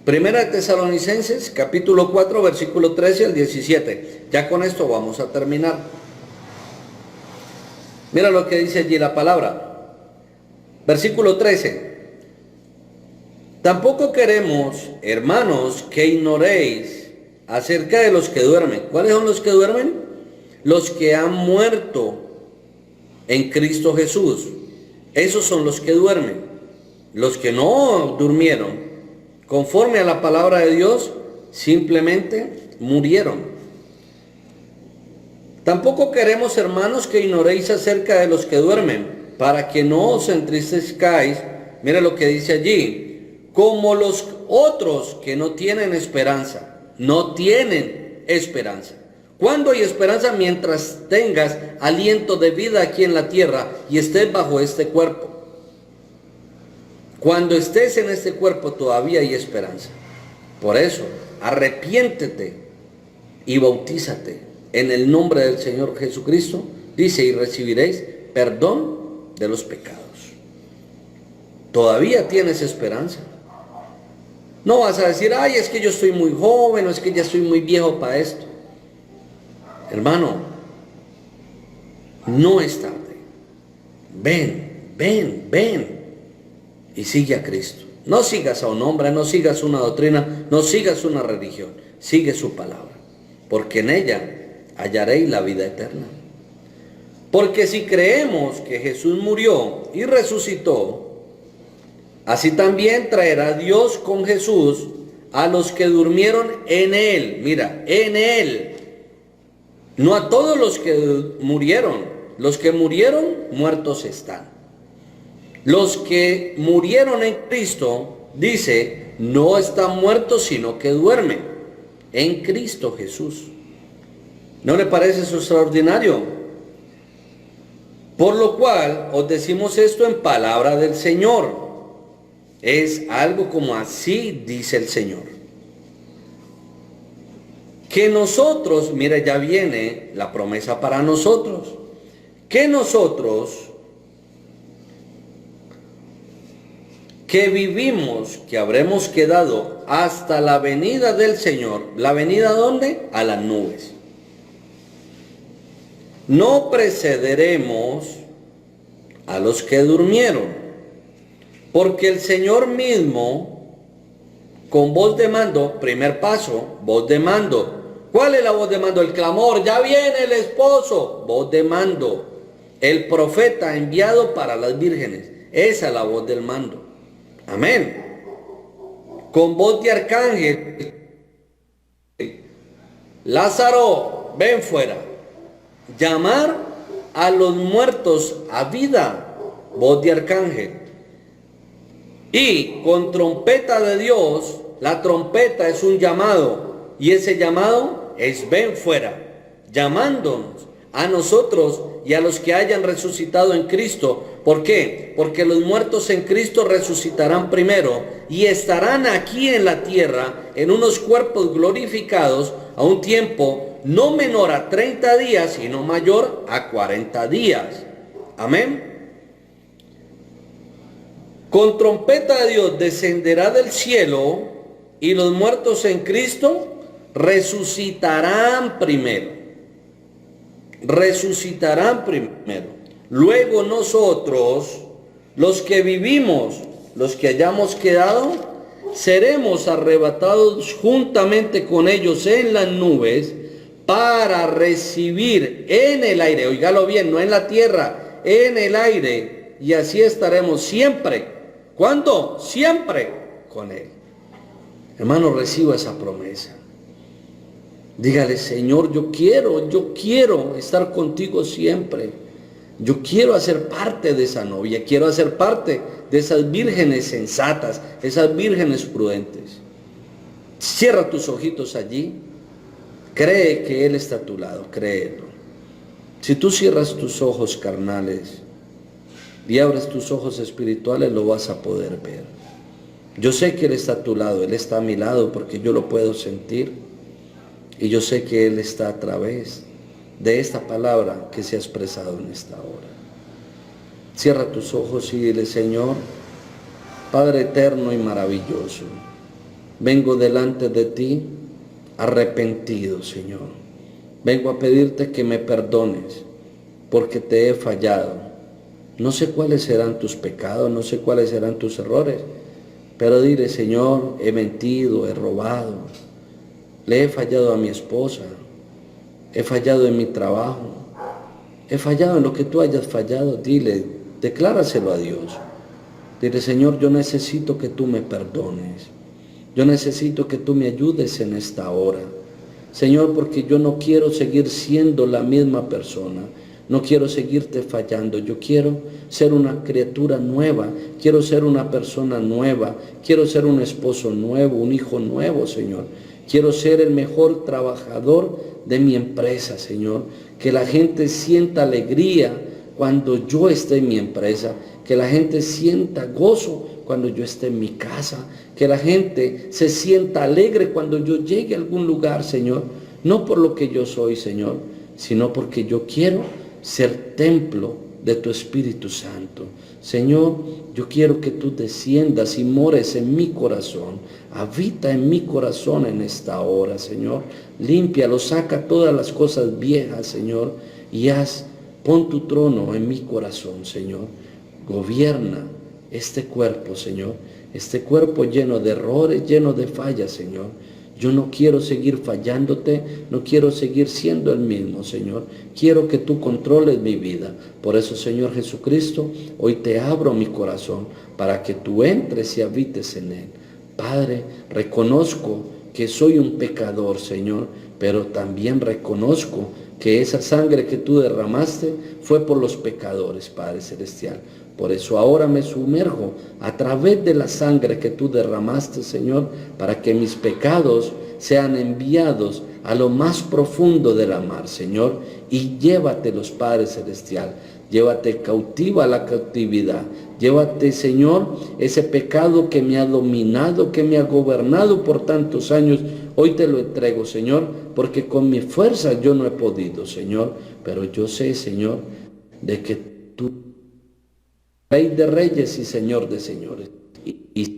Primera de Tesalonicenses, capítulo 4, versículo 13 al 17. Ya con esto vamos a terminar. Mira lo que dice allí la palabra. Versículo 13. Tampoco queremos, hermanos, que ignoréis acerca de los que duermen. ¿Cuáles son los que duermen? Los que han muerto en Cristo Jesús. Esos son los que duermen. Los que no durmieron conforme a la palabra de Dios, simplemente murieron. Tampoco queremos, hermanos, que ignoréis acerca de los que duermen, para que no os entristezcáis. Mira lo que dice allí, como los otros que no tienen esperanza. No tienen esperanza. ¿Cuándo hay esperanza? Mientras tengas aliento de vida aquí en la tierra y estés bajo este cuerpo. Cuando estés en este cuerpo todavía hay esperanza. Por eso, arrepiéntete y bautízate en el nombre del Señor Jesucristo. Dice, y recibiréis perdón de los pecados. Todavía tienes esperanza. No vas a decir, ay, es que yo estoy muy joven, o es que ya estoy muy viejo para esto. Hermano, no es tarde. Ven. Y sigue a Cristo. No sigas a un hombre, no sigas una doctrina, no sigas una religión. Sigue su palabra. Porque en ella hallaréis la vida eterna. Porque si creemos que Jesús murió y resucitó, así también traerá Dios con Jesús a los que durmieron en Él. Mira, en Él. No a todos los que murieron. Los que murieron, muertos están. Los que murieron en Cristo, dice, no están muertos, sino que duermen en Cristo Jesús. ¿No le parece eso extraordinario? Por lo cual os decimos esto en palabra del Señor. Es algo como así dice el Señor. Que nosotros, mira, ya viene la promesa para nosotros. Que nosotros, que vivimos, que habremos quedado hasta la venida del Señor. ¿La venida a dónde? A las nubes. No precederemos a los que durmieron, porque el Señor mismo, con voz de mando, primer paso, voz de mando. ¿Cuál es la voz de mando? El clamor, ya viene el esposo, voz de mando. El profeta enviado para las vírgenes, esa es la voz del mando. Amén. Con voz de arcángel, Lázaro, ven fuera. Llamar a los muertos a vida, voz de arcángel. Y con trompeta de Dios, la trompeta es un llamado, y ese llamado es ven fuera, llamándonos a nosotros y a los que hayan resucitado en Cristo. ¿Por qué? Porque los muertos en Cristo resucitarán primero y estarán aquí en la tierra en unos cuerpos glorificados a un tiempo no menor a 30 días, sino mayor a 40 días. Amén. Con trompeta de Dios descenderá del cielo y los muertos en Cristo resucitarán primero. Resucitarán primero. Luego nosotros, los que vivimos, los que hayamos quedado, seremos arrebatados juntamente con ellos en las nubes para recibir en el aire, óigalo bien, no en la tierra, en el aire, y así estaremos siempre. ¿Cuándo? Siempre con Él. Hermano, reciba esa promesa. Dígale: Señor, yo quiero estar contigo siempre. Yo quiero hacer parte de esa novia, quiero hacer parte de esas vírgenes sensatas, esas vírgenes prudentes. Cierra tus ojitos allí, cree que Él está a tu lado, créelo. Si tú cierras tus ojos carnales y abres tus ojos espirituales, lo vas a poder ver. Yo sé que Él está a tu lado, Él está a mi lado porque yo lo puedo sentir. Y yo sé que Él está a través de esta palabra que se ha expresado en esta hora. Cierra tus ojos y dile: Señor, Padre eterno y maravilloso, vengo delante de ti arrepentido, Señor. Vengo a pedirte que me perdones porque te he fallado. No sé cuáles serán tus pecados, no sé cuáles serán tus errores, pero dile: Señor, he mentido, he robado, le he fallado a mi esposa, he fallado en mi trabajo, he fallado en lo que tú hayas fallado. Dile, decláraselo a Dios. Dile: Señor, yo necesito que tú me perdones. Yo necesito que tú me ayudes en esta hora. Señor, porque yo no quiero seguir siendo la misma persona. No quiero seguirte fallando. Yo quiero ser una criatura nueva. Quiero ser una persona nueva. Quiero ser un esposo nuevo, un hijo nuevo, Señor. Quiero ser el mejor trabajador de mi empresa, Señor. Que la gente sienta alegría cuando yo esté en mi empresa. Que la gente sienta gozo cuando yo esté en mi casa. Que la gente se sienta alegre cuando yo llegue a algún lugar, Señor. No por lo que yo soy, Señor, sino porque yo quiero ser templo de tu Espíritu Santo. Señor, yo quiero que tú desciendas y mores en mi corazón. Habita en mi corazón en esta hora, Señor. Límpialo, saca todas las cosas viejas, Señor, y pon tu trono en mi corazón, Señor. Gobierna este cuerpo, Señor. Este cuerpo lleno de errores, lleno de fallas, Señor. Yo no quiero seguir fallándote, no quiero seguir siendo el mismo, Señor. Quiero que tú controles mi vida. Por eso, Señor Jesucristo, hoy te abro mi corazón para que tú entres y habites en él. Padre, reconozco que soy un pecador, Señor, pero también reconozco que esa sangre que tú derramaste fue por los pecadores, Padre Celestial. Por eso ahora me sumerjo a través de la sangre que tú derramaste, Señor, para que mis pecados sean enviados a lo más profundo de la mar, Señor, y llévatelos, Padre Celestial. Llévate cautiva la cautividad. Llévate, Señor, ese pecado que me ha dominado, que me ha gobernado por tantos años. Hoy te lo entrego, Señor, porque con mi fuerza yo no he podido, Señor. Pero yo sé, Señor, de que tú, Rey de reyes y Señor de señores. Y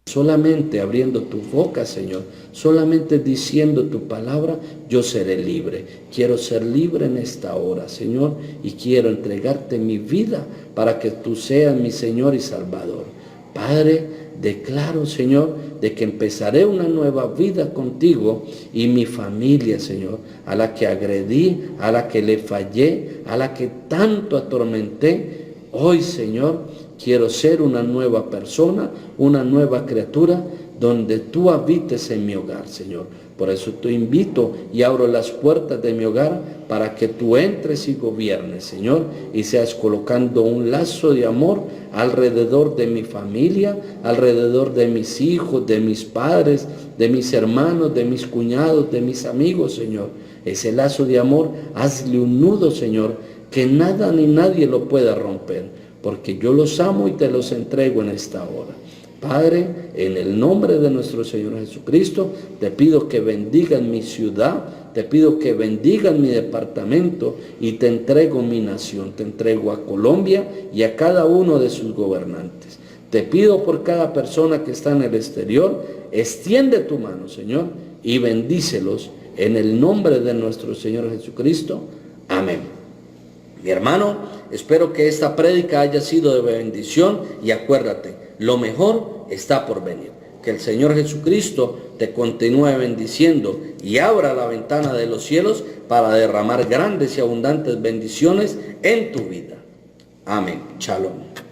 solamente abriendo tu boca, Señor, solamente diciendo tu palabra, yo seré libre. Quiero ser libre en esta hora, Señor, y quiero entregarte mi vida para que tú seas mi Señor y Salvador. Padre, declaro, Señor, de que empezaré una nueva vida contigo y mi familia, Señor, a la que agredí, a la que le fallé, a la que tanto atormenté. Hoy, Señor, quiero ser una nueva persona, una nueva criatura, donde tú habites en mi hogar, Señor. Por eso te invito y abro las puertas de mi hogar para que tú entres y gobiernes, Señor, y seas colocando un lazo de amor alrededor de mi familia, alrededor de mis hijos, de mis padres, de mis hermanos, de mis cuñados, de mis amigos, Señor. Ese lazo de amor, hazle un nudo, Señor, que nada ni nadie lo pueda romper, porque yo los amo y te los entrego en esta hora. Padre, en el nombre de nuestro Señor Jesucristo, te pido que bendigan mi ciudad, te pido que bendigan mi departamento y te entrego mi nación, te entrego a Colombia y a cada uno de sus gobernantes. Te pido por cada persona que está en el exterior, extiende tu mano, Señor, y bendícelos en el nombre de nuestro Señor Jesucristo. Amén. Mi hermano, espero que esta prédica haya sido de bendición y acuérdate, lo mejor está por venir. Que el Señor Jesucristo te continúe bendiciendo y abra la ventana de los cielos para derramar grandes y abundantes bendiciones en tu vida. Amén. Shalom.